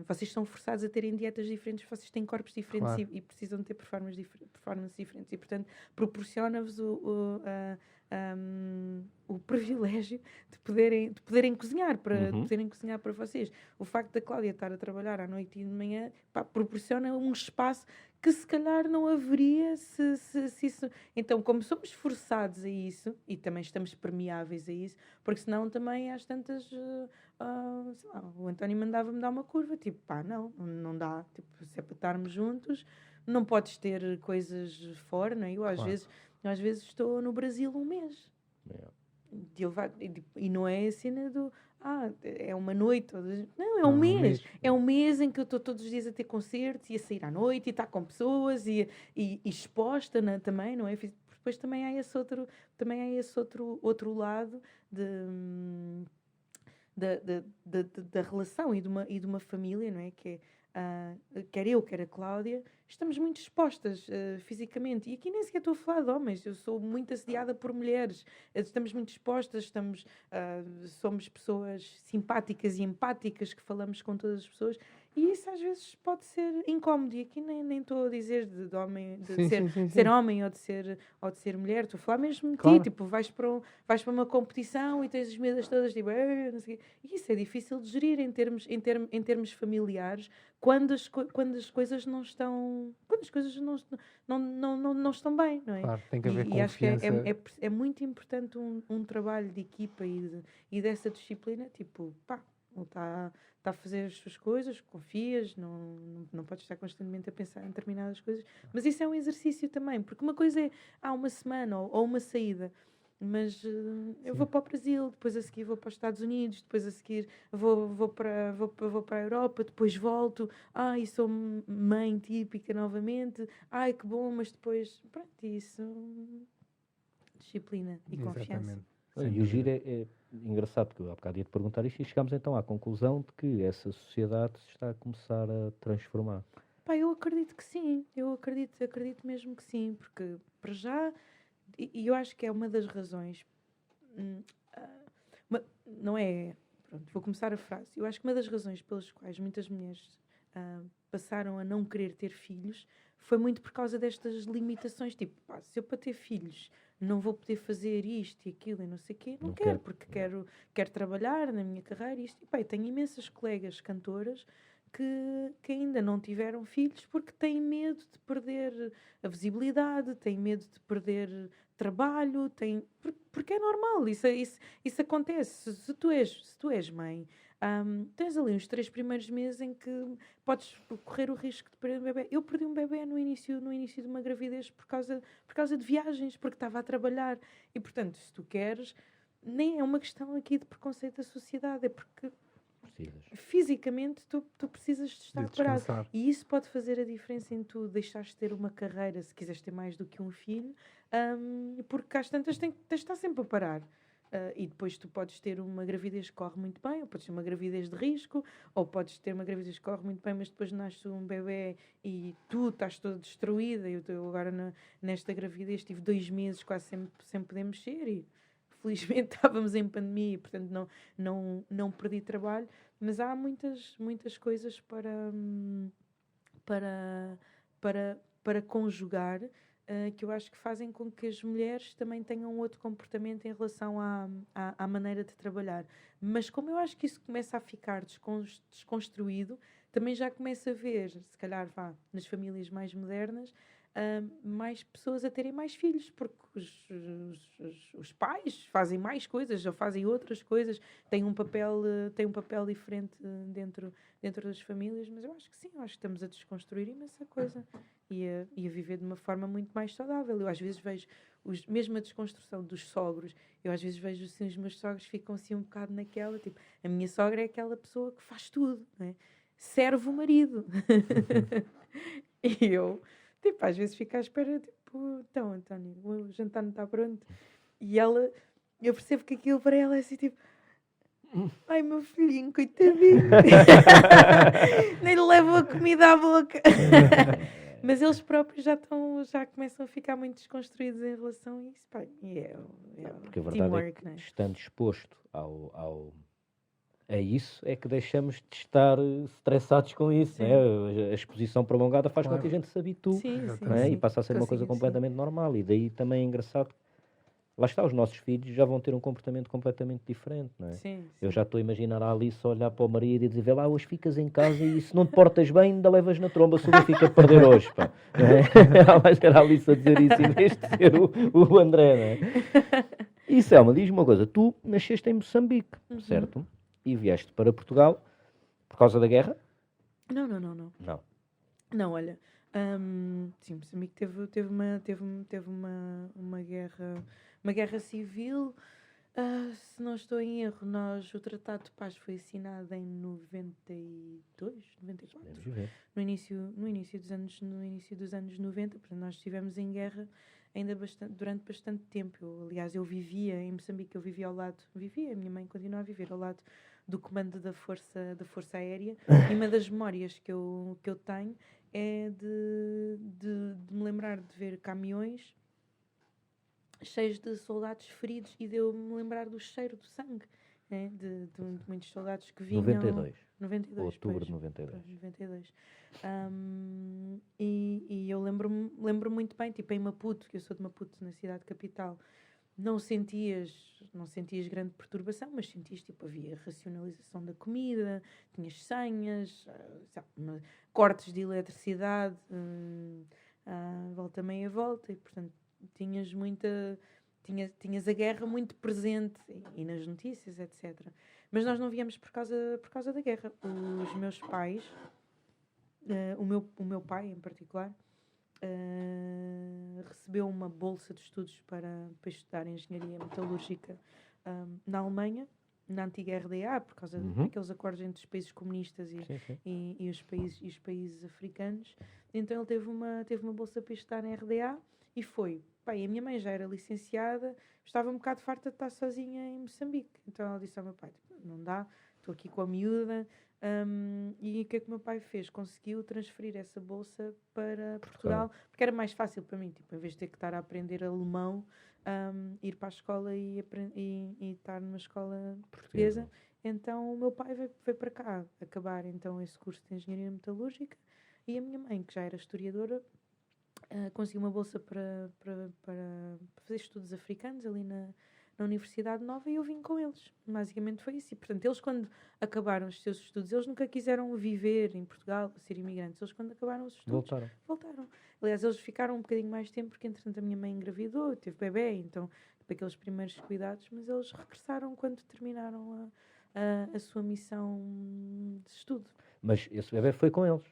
vocês são forçados a terem dietas diferentes, vocês têm corpos diferentes, claro, e precisam de ter performances diferentes. E, portanto, proporciona-vos o privilégio de poderem cozinhar para vocês. O facto da Cláudia estar a trabalhar à noite e de manhã proporciona um espaço que se calhar não haveria se isso... Então, como somos forçados a isso, e também estamos permeáveis a isso, porque senão também às tantas... sei lá, o António mandava-me dar uma curva, tipo, não dá. Tipo, se é para estarmos juntos, não podes ter coisas fora, não é? Eu às vezes estou no Brasil um mês. E não é a cena do... é uma noite. Não, é um mês. É um mês em que eu estou todos os dias a ter concertos e a sair à noite e estar com pessoas e exposta também, não é? Depois também há esse outro lado da relação e de uma família, não é? Que é, quer eu, quer a Cláudia, estamos muito expostas fisicamente. E aqui nem sequer estou a falar de homens, eu sou muito assediada por mulheres. Estamos muito expostas, somos pessoas simpáticas e empáticas que falamos com todas as pessoas. E isso às vezes pode ser incómodo. E aqui nem estou a dizer de homem, de ser homem ou de ser mulher. Estou a falar mesmo de ti. Tipo, vais para uma competição e tens as medidas todas tipo, não sei o quê. E isso é difícil de gerir em termos familiares quando as coisas não estão... Quando as coisas não estão bem, não é? Claro, tem que haver confiança. E acho que é muito importante um trabalho de equipa e dessa disciplina. Tipo, ele está a fazer as suas coisas, confias, não podes estar constantemente a pensar em determinadas coisas, mas isso é um exercício também, porque uma coisa é uma semana ou uma saída, mas eu vou para o Brasil, depois a seguir vou para os Estados Unidos, depois a seguir vou para a Europa, depois volto, e sou mãe típica novamente, que bom, mas depois, pronto, isso, disciplina e confiança. E o giro é engraçado, porque eu há bocado ia te perguntar isto e chegámos então à conclusão de que essa sociedade se está a começar a transformar. Eu acredito que sim, eu acredito mesmo que sim, porque para já, e eu acho que é uma das razões, não é, pronto, vou começar a frase, eu acho que uma das razões pelas quais muitas mulheres passaram a não querer ter filhos foi muito por causa destas limitações, tipo, se eu para ter filhos não vou poder fazer isto e aquilo e não sei o quê, não quero, porque quero trabalhar na minha carreira e tenho imensas colegas cantoras que ainda não tiveram filhos porque têm medo de perder a visibilidade, têm medo de perder trabalho, porque é normal, isso acontece. Se tu és mãe, Tens ali os 3 primeiros meses em que podes correr o risco de perder um bebê. Eu perdi um bebê no início de uma gravidez por causa de viagens, porque estava a trabalhar. E, portanto, se tu queres, nem é uma questão aqui de preconceito da sociedade, é porque fisicamente tu precisas de estar parado. E isso pode fazer a diferença em tu deixares de ter uma carreira, se quiseres ter mais do que um filho, porque às tantas tens de estar sempre a parar. E depois tu podes ter uma gravidez que corre muito bem, ou podes ter uma gravidez de risco, ou podes ter uma gravidez que corre muito bem, mas depois nasce um bebê e tu estás toda destruída. Eu agora nesta gravidez tive 2 meses quase sem poder mexer e felizmente estávamos em pandemia e portanto não perdi trabalho, mas há muitas coisas para conjugar, que eu acho que fazem com que as mulheres também tenham outro comportamento em relação à maneira de trabalhar. Mas como eu acho que isso começa a ficar desconstruído, também já começa a ver, se calhar nas famílias mais modernas, mais pessoas a terem mais filhos, porque os pais fazem mais coisas ou fazem outras coisas, têm um papel diferente dentro das famílias, mas eu acho que sim, eu acho que estamos a desconstruir imensa coisa e a viver de uma forma muito mais saudável. Eu às vezes vejo, mesmo a desconstrução dos sogros, eu às vezes vejo assim, os meus sogros ficam assim um bocado naquela, tipo, a minha sogra é aquela pessoa que faz tudo, né? Serve o marido. E eu, tipo, às vezes fico à espera, tipo, então, António, o jantar não está pronto. E ela, eu percebo que aquilo para ela é assim, tipo, ai, meu filhinho, coitadinho. Nem lhe levam a comida à boca. Mas eles próprios já começam a ficar muito desconstruídos em relação a isso. Pá, porque a verdade é que, estando exposto a isso, é que deixamos de estar estressados com isso. Né? A exposição prolongada faz com que a gente se habitue, né? E passa a ser uma coisa completamente normal. E daí também é engraçado. Lá está, os nossos filhos já vão ter um comportamento completamente diferente, não é? Eu já estou a imaginar a Alice olhar para o marido e dizer, vê lá, hoje ficas em casa e se não te portas bem ainda levas na tromba, se o Benfica a perder hoje, pá. Ela vai ter a Alice a dizer isso em vez de ser o André, não é? E Selma, diz-me uma coisa, tu nasceste em Moçambique, certo? E vieste para Portugal por causa da guerra? Não. Não, olha, sim, Moçambique teve uma guerra civil. Se não estou em erro, o Tratado de Paz foi assinado em 92, 94, no início dos anos 90, portanto nós estivemos em guerra ainda durante bastante tempo. Aliás, eu vivia em Moçambique, a minha mãe continua a viver ao lado do comando da Força Aérea, e uma das memórias que eu tenho é de me lembrar de ver caminhões cheios de soldados feridos e de eu me lembrar do cheiro do sangue, né? de muitos soldados que vinham... 92. Outubro de 92. 92. E eu lembro muito bem, tipo em Maputo, que eu sou de Maputo, na cidade capital, não sentias grande perturbação, mas sentias, tipo, havia racionalização da comida, tinhas senhas, cortes de eletricidade, volta meia volta, e portanto tinhas a guerra muito presente e nas notícias, etc. Mas nós não viemos por causa da guerra. Os meus pais, o meu pai em particular, recebeu uma bolsa de estudos para estudar engenharia metalúrgica na Alemanha, na antiga RDA, por causa daqueles acordos entre os países comunistas e os países africanos. Então ele teve uma bolsa para estudar na RDA e foi. Pai, a minha mãe já era licenciada, estava um bocado farta de estar sozinha em Moçambique. Então ela disse ao meu pai, não dá, estou aqui com a miúda. E o que é que o meu pai fez? Conseguiu transferir essa bolsa para Portugal, porque era mais fácil para mim, tipo, em vez de ter que estar a aprender alemão, ir para a escola e estar numa escola portuguesa. Então o meu pai veio para cá acabar então esse curso de engenharia metalúrgica, e a minha mãe, que já era historiadora, conseguiu uma bolsa para fazer estudos africanos ali na Universidade Nova, e eu vim com eles. Basicamente foi isso. E, portanto, eles quando acabaram os seus estudos, eles nunca quiseram viver em Portugal, ser imigrantes. Eles quando acabaram os estudos, voltaram. Aliás, eles ficaram um bocadinho mais tempo, porque entretanto a minha mãe engravidou, teve bebê, então para aqueles primeiros cuidados, mas eles regressaram quando terminaram a sua missão de estudo. Mas esse bebê foi com eles.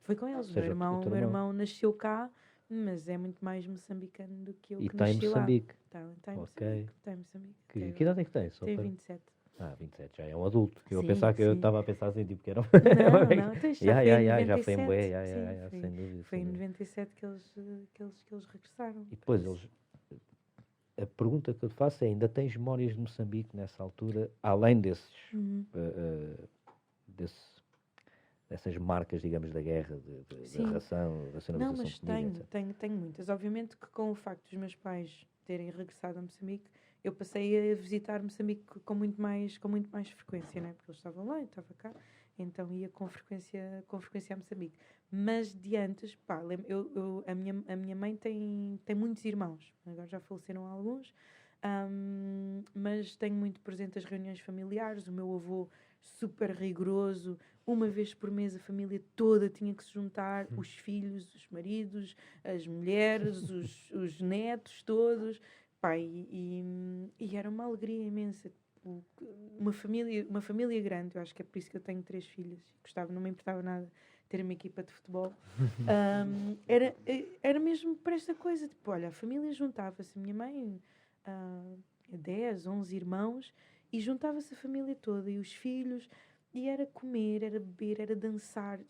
Foi com eles. Ou seja, O meu irmão nasceu cá, mas é muito mais moçambicano do que eu, E que está em nasci lá. Moçambique. Está em Ok. Moçambique. Está em Moçambique. Que idade é que tem? Só Tem para- 27. 27, já é um adulto. Eu Sim, estava a pensar assim, tipo, que era um... Não, então isto já foi em já foi em 97. bué, Sim, sem dúvida. foi sem em dúvida. 97 que eles regressaram. E depois eles... A pergunta que eu te faço é, ainda tens memórias de Moçambique nessa altura, além desses... dessas marcas, digamos, da guerra, da ração, Não, racionalização mas de comida, tenho muitas. Obviamente que com o facto dos meus pais terem regressado a Moçambique, eu passei a visitar Moçambique com muito mais frequência, né? Porque eles estavam lá, eu estava cá, então ia com frequência a Moçambique. Mas de antes, pá, a minha mãe tem muitos irmãos, agora já faleceram alguns, mas tenho muito presente as reuniões familiares, o meu avô super rigoroso, uma vez por mês a família toda tinha que se juntar, os filhos, os maridos, as mulheres, os netos todos, pá, e era uma alegria imensa. Tipo, uma família grande, eu acho que é por isso que eu tenho 3 filhas, não me importava nada ter uma equipa de futebol. Era mesmo para esta coisa, tipo, olha, a família juntava-se, a minha mãe, 10, 11 irmãos, e juntava-se a família toda, e os filhos, e era comer, era beber, era dançar.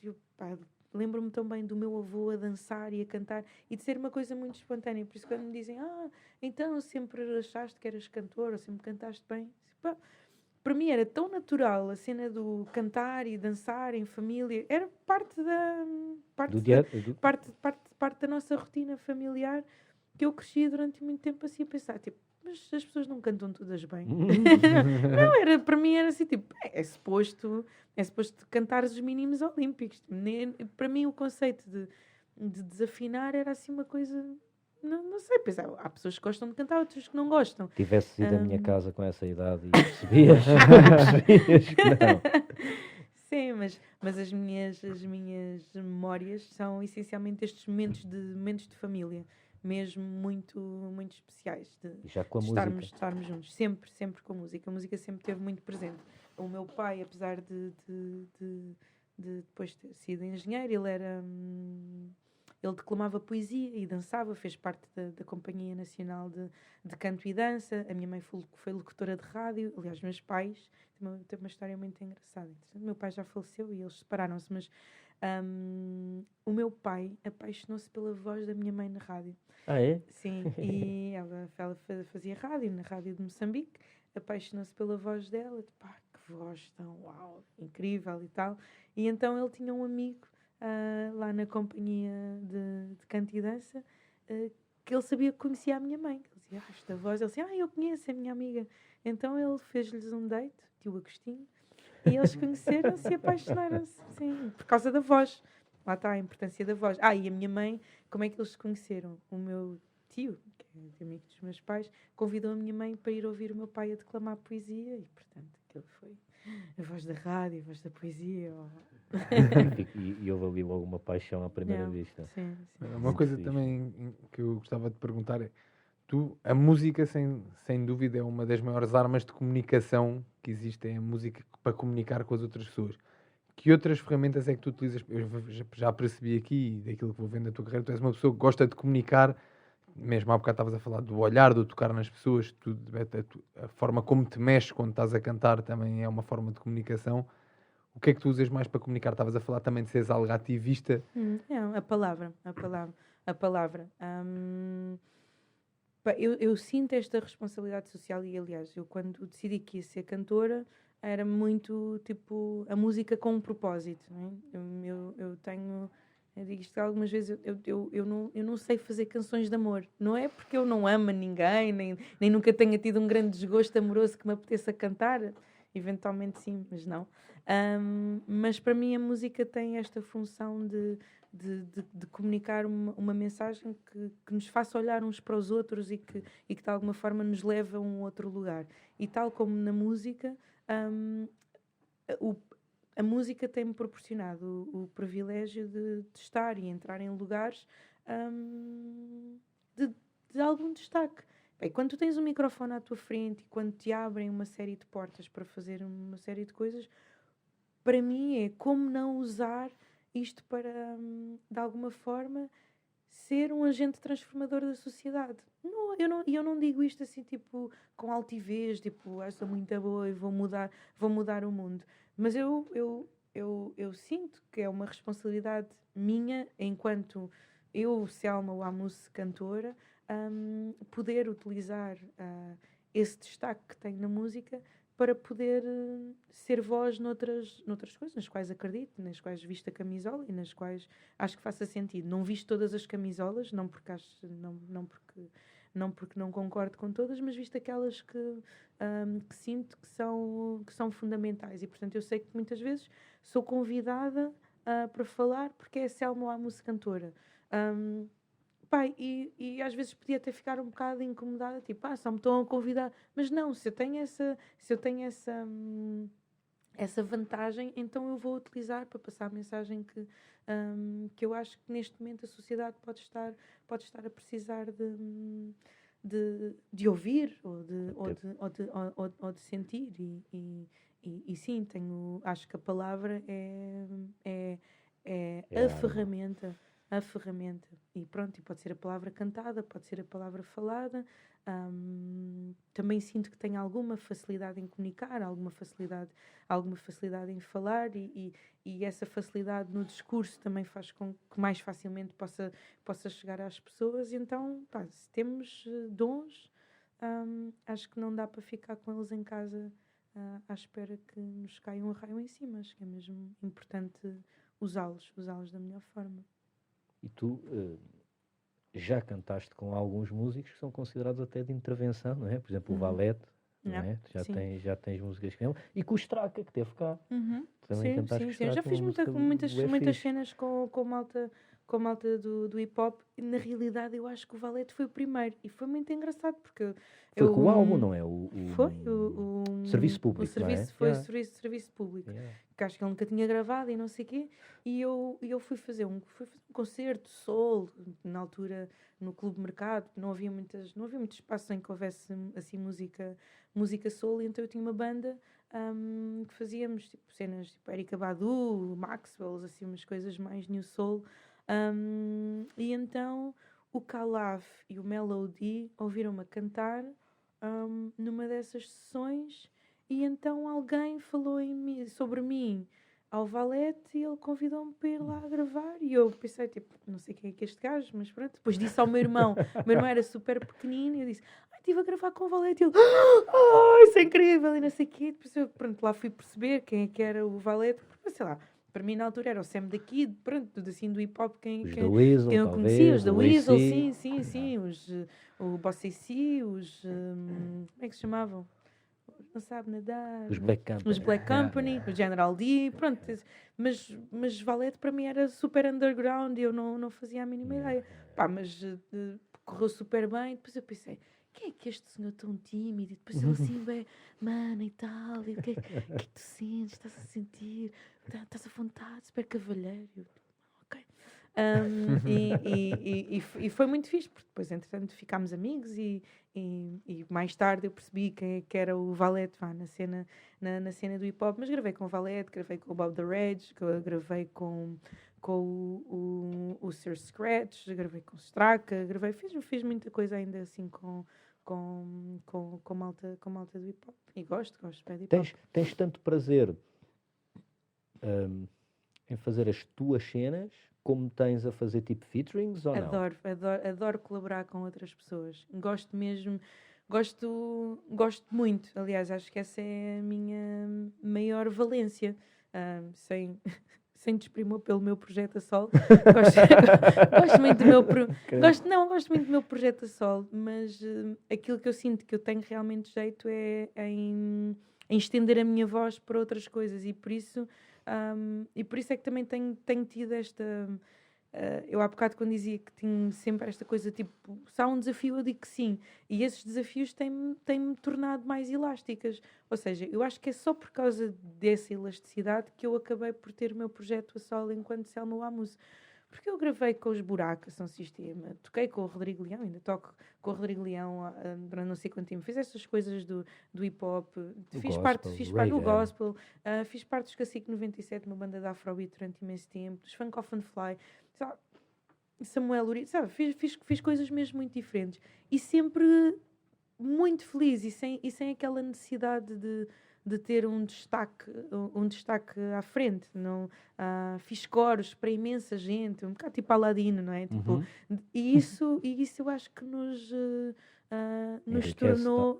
Lembro-me também do meu avô a dançar e a cantar, e de ser uma coisa muito espontânea. Por isso quando me dizem, então sempre achaste que eras cantor, ou sempre cantaste bem, pá, para mim era tão natural a cena do cantar e dançar em família, era parte da nossa rotina familiar, que eu cresci durante muito tempo assim a pensar, tipo, mas as pessoas não cantam todas bem. Não, para mim era assim, tipo, é suposto cantares os mínimos olímpicos. Para mim o conceito de desafinar era assim uma coisa, não sei, pensar, há pessoas que gostam de cantar, outras que não gostam. Tivesse ido à minha casa com essa idade e percebias que não. Sim, mas as minhas memórias são essencialmente estes momentos de família, mesmo muito, muito especiais, E já com a estarmos juntos, sempre com a música. A música sempre esteve muito presente. O meu pai, apesar de depois ter sido engenheiro, ele declamava poesia e dançava, fez parte da Companhia Nacional de Canto e Dança. A minha mãe foi locutora de rádio. Aliás, meus pais têm uma história muito engraçada. O meu pai já faleceu e eles separaram-se, mas o meu pai apaixonou-se pela voz da minha mãe na rádio. Ah, é? Sim, e ela fazia rádio, na rádio de Moçambique, apaixonou-se pela voz dela, tipo, que voz tão uau, incrível e tal. E então ele tinha um amigo lá na companhia de canto e dança, que ele sabia que conhecia a minha mãe. Ele dizia, esta voz, ele dizia, eu conheço a minha amiga. Então ele fez-lhes um date, tio Agostinho, e eles conheceram-se e apaixonaram-se, sim, por causa da voz. Lá está a importância da voz. E a minha mãe, como é que eles se conheceram? O meu tio, que é amigo dos meus pais, convidou a minha mãe para ir ouvir o meu pai a declamar poesia e, portanto, aquilo foi a voz da rádio, a voz da poesia. E houve ali logo uma paixão à primeira vista. Sim. Uma coisa também que eu gostava de perguntar é, a música, sem dúvida, é uma das maiores armas de comunicação que existem, a música para comunicar com as outras pessoas. Que outras ferramentas é que tu utilizas? Eu já percebi aqui, daquilo que vou vendo da tua carreira, tu és uma pessoa que gosta de comunicar, mesmo há bocado estavas a falar do olhar, do tocar nas pessoas, a forma como te mexes quando estás a cantar também é uma forma de comunicação. O que é que tu usas mais para comunicar? Estavas a falar também de seres algo ativista. A palavra. Eu sinto esta responsabilidade social e, aliás, eu quando decidi que ia ser cantora, era muito, tipo, a música com um propósito, não é? Eu digo isto algumas vezes, eu não sei fazer canções de amor. Não é porque eu não amo ninguém, nem nunca tenha tido um grande desgosto amoroso que me apeteça cantar. Eventualmente sim, mas não. Mas para mim a música tem esta função de comunicar uma mensagem que nos faça olhar uns para os outros e que de alguma forma nos leve a um outro lugar. E tal como na música, a música tem-me proporcionado o privilégio de estar e entrar em lugares de algum destaque. Bem, quando tu tens um microfone à tua frente e quando te abrem uma série de portas para fazer uma série de coisas, para mim é como não usar isto para, de alguma forma, ser um agente transformador da sociedade. Não, eu não digo isto assim, tipo, com altivez, tipo, sou muito boa e vou mudar o mundo. Mas eu sinto que é uma responsabilidade minha, enquanto eu, Selma Wamous, cantora, poder utilizar esse destaque que tenho na música para poder ser voz noutras coisas, nas quais acredito, nas quais visto a camisola e nas quais acho que faça sentido. Não visto todas as camisolas, não porque não concordo com todas, mas visto aquelas que sinto que são fundamentais. E, portanto, eu sei que muitas vezes sou convidada para falar porque é a Selma Wamous cantora. Pai, e às vezes podia até ficar um bocado incomodada, tipo, só me estão a convidar. Mas não, se eu tenho essa vantagem, então eu vou utilizar para passar a mensagem que eu acho que neste momento a sociedade pode estar a precisar de ouvir ou de sentir. E sim, acho que a palavra é a ferramenta. A ferramenta. E pronto, e pode ser a palavra cantada, pode ser a palavra falada. Também sinto que tenho alguma facilidade em comunicar, alguma facilidade em falar e essa facilidade no discurso também faz com que mais facilmente possa chegar às pessoas. E então, se temos dons, acho que não dá para ficar com eles em casa à espera que nos caia um raio em cima. Acho que é mesmo importante usá-los da melhor forma. E tu já cantaste com alguns músicos que são considerados até de intervenção, não é? Por exemplo, o Valete, não é? Já tens músicas com ele. E com o Straka, que teve cá. Também cantaste com o Straka. Eu já fiz muitas cenas com malta do hip-hop. Na realidade, eu acho que o Valete foi o primeiro. E foi muito engraçado, porque... Foi com o álbum, não é? Foi o Serviço Público, foi o serviço público. Que acho que ele nunca tinha gravado e não sei o quê. E eu fui fazer um concerto soul, na altura, no Clube Mercado. Não havia muito espaço em que houvesse assim música soul. E então eu tinha uma banda que fazíamos tipo, cenas tipo Erykah Badu, Maxwell, assim, umas coisas mais new soul. E então o Calaf e o Melody ouviram-me a cantar numa dessas sessões e então alguém falou sobre mim ao Valete e ele convidou-me para ir lá gravar e eu pensei, tipo, não sei quem é que é este gajo, mas pronto, depois disse ao meu irmão era super pequenino e eu disse, estive a gravar com o Valete e ele, isso é incrível e não sei o quê, depois eu, pronto, lá fui perceber quem é que era o Valete, porque sei lá, para mim na altura era o Sam daqui, pronto, tudo assim do hip-hop, quem eu conhecia, os da Weasel, sim, o Boss AC, como é que se chamavam? Não sabe nadar. Os Black Company, o General D, pronto. Mas Valete para mim era super underground e eu não fazia a mínima ideia. Mas correu super bem. Depois eu pensei, quem é que é este senhor tão tímido? E depois ele assim, bem, mano e tal. E o que é que tu sentes? Estás a sentir? Estás à vontade? Super cavalheiro. Ok. E foi muito fixe, porque depois, entretanto, ficámos amigos e mais tarde eu percebi quem é que era o Valete na cena do hip-hop, mas gravei com o Valete, gravei com o Bob the Rage, gravei com o Sir Scratch, gravei com o Straka, fiz muita coisa ainda assim com malta do hip-hop, e gosto de hip-hop. Tens tanto prazer em fazer as tuas cenas como tens a fazer tipo featurings ou não? Adoro colaborar com outras pessoas. Gosto mesmo, gosto muito. Aliás, acho que essa é a minha maior valência. Sem desprimor pelo meu projeto a solo. Gosto muito do meu projeto a solo, mas aquilo que eu sinto que eu tenho realmente jeito é em estender a minha voz para outras coisas e por isso é que também tenho tido esta... eu há bocado quando dizia que tinha sempre esta coisa tipo, se há um desafio eu digo que sim, e esses desafios têm-me tornado mais elásticas, ou seja, eu acho que é só por causa dessa elasticidade que eu acabei por ter o meu projeto a solo enquanto Selma Wamous, Porque eu gravei com os Buracos, São Sistema, toquei com o Rodrigo Leão, ainda toco com o Rodrigo Leão para não sei quanto tempo. Fiz essas coisas do hip-hop, fiz parte do gospel, fiz parte dos Cacique 97, uma banda de Afrobeat durante imenso tempo, dos Funk Off and Fly, sabe? Samuel Uri, sabe? Fiz coisas mesmo muito diferentes. E sempre muito feliz e sem aquela necessidade de ter um destaque à frente. Não, fiz coros para imensa gente, um bocado tipo Aladino, não é? Tipo, e isso eu acho que nos tornou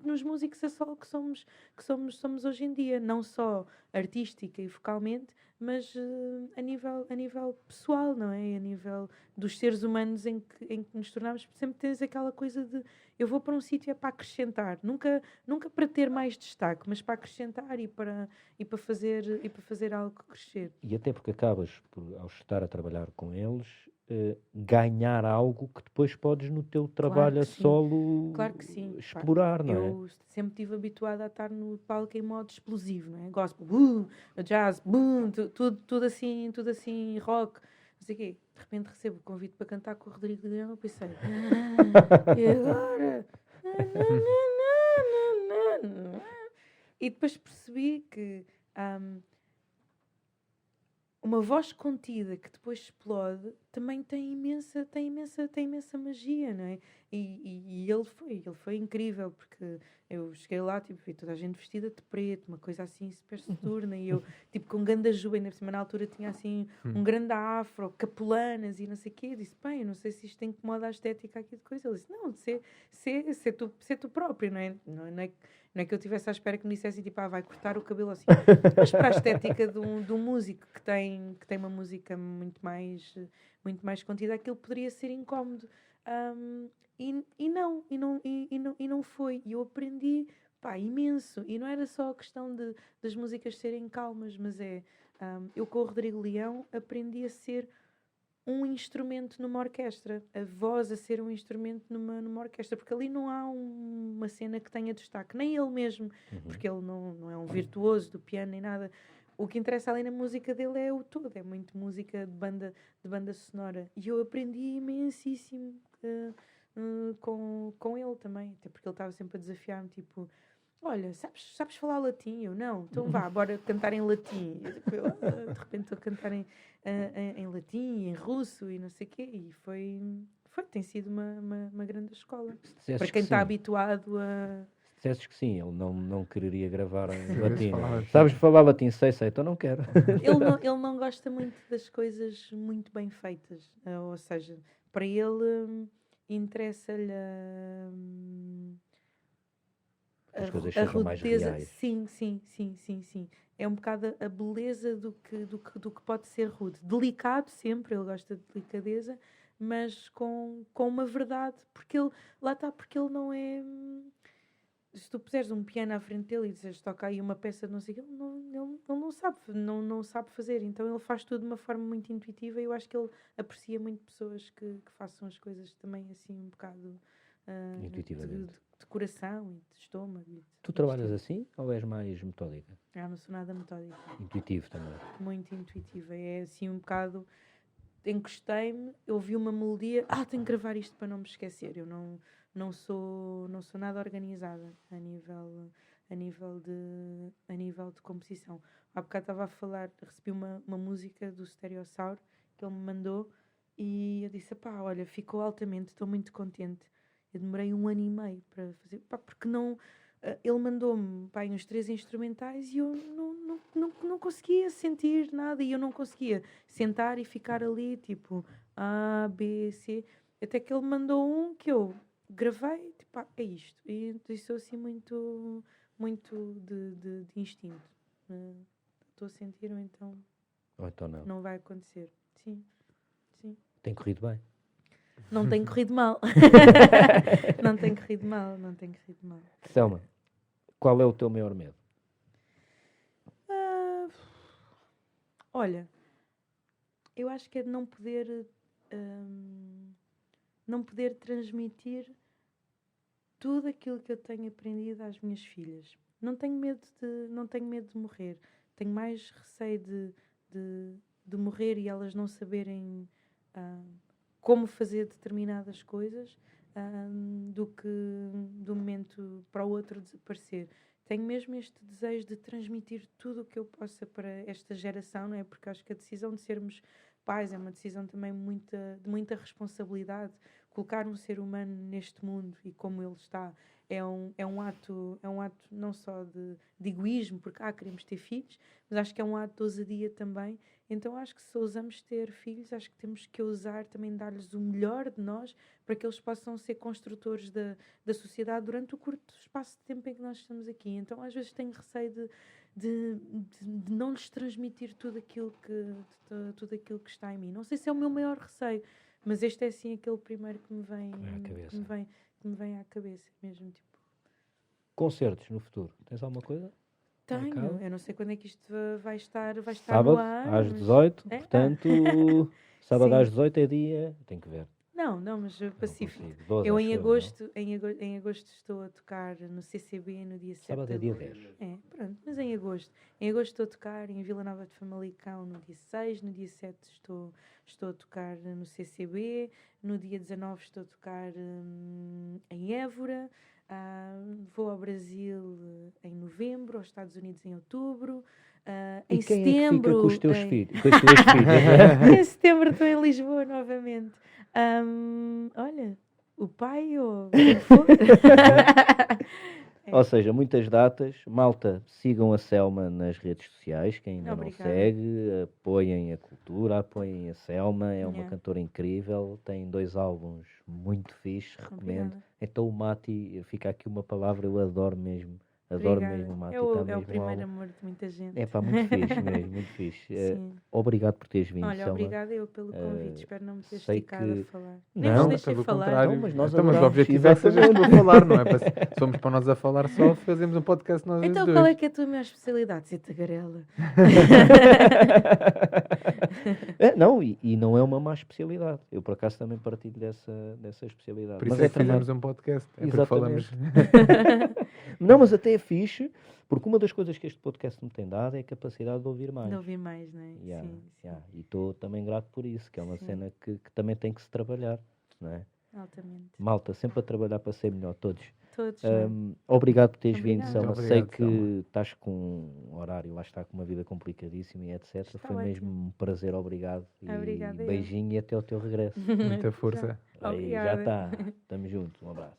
nos músicos a solo que somos hoje em dia, não só artística e vocalmente, mas a nível pessoal, não é? A nível dos seres humanos em que nos tornamos. Sempre tens aquela coisa de eu vou para um sítio é para acrescentar, nunca para ter mais destaque, mas para acrescentar e para fazer algo crescer. E até porque acabas por, ao estar a trabalhar com eles, ganhar algo que depois podes no teu trabalho a solo explorar, não é? Eu sempre estive habituada a estar no palco em modo explosivo, não é? Gospel, jazz, tudo assim, rock, não sei o quê. De repente recebo o convite para cantar com o Rodrigo Leão, eu pensei, e agora? E depois percebi que uma voz contida que depois explode também tem imensa magia, não é? E ele foi incrível, porque eu cheguei lá, tipo, vi toda a gente vestida de preto, uma coisa assim super soturna, e eu, tipo, com ganda juba, ainda por cima na altura tinha assim um grande afro, capulanas e não sei o quê. Eu disse, bem, eu não sei se isto incomoda a estética aqui de coisa. Ele disse, não, ser tu próprio, não é? Não é que eu estivesse à espera que me dissessem, tipo, vai cortar o cabelo assim. Mas para a estética de um músico que tem uma música muito mais contida, aquilo poderia ser incómodo. E não foi. E eu aprendi, imenso. E não era só a questão das músicas serem calmas, mas eu com o Rodrigo Leão aprendi a ser um instrumento numa orquestra, a voz a ser um instrumento numa orquestra, porque ali não há uma cena que tenha destaque, nem ele mesmo, porque ele não é um virtuoso do piano nem nada. O que interessa ali na música dele é o todo, é muito música de banda sonora, e eu aprendi imensíssimo com ele também, até porque ele estava sempre a desafiar-me, tipo, olha, sabes falar latim? Eu, não, então vá, bora cantar em latim. De repente estou a cantar em latim, em russo e não sei o quê, e tem sido uma grande escola. Para quem está habituado a... Se dissesses que sim, ele não quereria gravar em latim. Sabes falar latim? Sei, então não quero. Ele não gosta muito das coisas muito bem feitas, ou seja, para ele interessa-lhe as coisas sejam mais reais. Sim. É um bocado a beleza do que pode ser rude. Delicado sempre, ele gosta de delicadeza, mas com uma verdade. Porque ele não é... Se tu puseres um piano à frente dele e dizes toca aí uma peça de não sei o que, ele não sabe fazer. Então ele faz tudo de uma forma muito intuitiva, e eu acho que ele aprecia muito pessoas que façam as coisas também assim um bocado... intuitivamente. De coração e de estômago. Tu trabalhas assim ou és mais metódica? Não sou nada metódica. Intuitivo também? Muito intuitiva. É assim um bocado... Encostei-me, ouvi uma melodia, tenho que gravar isto para não me esquecer. Eu não sou nada organizada a nível de composição. Há bocado estava a falar, recebi uma música do Stereossauro que ele me mandou, e eu disse, olha, ficou altamente, estou muito contente. Eu demorei 1 ano e meio para fazer, porque não... Ele mandou-me uns 3 instrumentais e eu não conseguia sentir nada, e eu não conseguia sentar e ficar ali, tipo, A, B, C, até que ele mandou um que eu gravei, tipo, é isto. E isso assim muito de instinto. Estou a sentir, ou então não vai acontecer. Sim. Tem corrido bem? Não tem corrido mal. Não tem corrido mal. Selma, qual é o teu maior medo? Olha, eu acho que é de não poder transmitir tudo aquilo que eu tenho aprendido às minhas filhas. Não tenho medo de morrer. Tenho mais receio de morrer e elas não saberem como fazer determinadas coisas, do que de um momento para o outro desaparecer. Tenho mesmo este desejo de transmitir tudo o que eu possa para esta geração, não é? Porque acho que a decisão de sermos pais é uma decisão também de muita responsabilidade. Colocar um ser humano neste mundo e como ele está é um ato não só de egoísmo, porque queremos ter filhos, mas acho que é um ato de ousadia também. Então acho que se ousamos ter filhos, acho que temos que ousar também dar-lhes o melhor de nós para que eles possam ser construtores da sociedade durante o curto espaço de tempo em que nós estamos aqui. Então às vezes tenho receio de não lhes transmitir tudo aquilo que está em mim. Não sei se é o meu maior receio, mas este é assim aquele primeiro que me vem à cabeça mesmo. Tipo. Concertos no futuro, tens alguma coisa? Tenho, eu não sei quando é que isto vai estar Sábado, no ar. às 18, portanto, sábado Sim. às 18 é dia, tenho que ver. Não, mas Pacífico. Consigo. 12, Eu acho em agosto estou a tocar no CCB no dia 7 Sábado de é dia agosto. 10. Pronto, mas em agosto. Em agosto estou a tocar em Vila Nova de Famalicão no dia 6, no dia 7 estou a tocar no CCB, no dia 19 estou a tocar em Évora, vou ao Brasil em novembro, aos Estados Unidos em outubro. E em quem setembro. É que fica com os teus filhos? Com as tuas filhas? Em setembro estou em Lisboa novamente. Olha, o pai ou quem for. Ou seja, muitas datas. Malta, sigam a Selma nas redes sociais, quem ainda não segue, apoiem a cultura, apoiem a Selma, é uma cantora incrível, tem 2 álbuns muito fixes, recomendo. Obrigada. Então o Mati, fica aqui uma palavra, eu adoro mesmo. Obrigada. Mesmo o Mati. É o primeiro amor de muita gente. É pá, muito fixe mesmo, muito fixe. Obrigado por teres vindo, Olha, Selma. obrigada eu pelo convite, espero não me ter esticado a falar. Não, Nem pelo falar. contrário. Não, mas nós mas o adoramos, objetivo é que sejas tu a falar, não é? Somos para nós a falar só, fazemos um podcast nós Então dois. qual é que é a tua maior especialidade? Ser tagarela. Não, e não é uma má especialidade. Eu, por acaso, também partilho dessa especialidade. Por isso mas é que fizemos um podcast. É porque falamos... Não, mas até é fixe, porque uma das coisas que este podcast me tem dado é a capacidade de ouvir mais. De ouvir mais, não é? Sim. E estou também grato por isso, que é uma cena que também tem que se trabalhar, não é? Altamente. Malta, sempre a trabalhar para ser melhor, todos. Obrigado por teres vindo, Selma. Obrigado, Sei que Selma. Estás com um horário, lá está, com uma vida complicadíssima e etc. Foi ótimo. mesmo um prazer, obrigado. Obrigada, E beijinho e até ao teu regresso. Muita força. Aí, já Obrigada. está. Estamos juntos. Um abraço.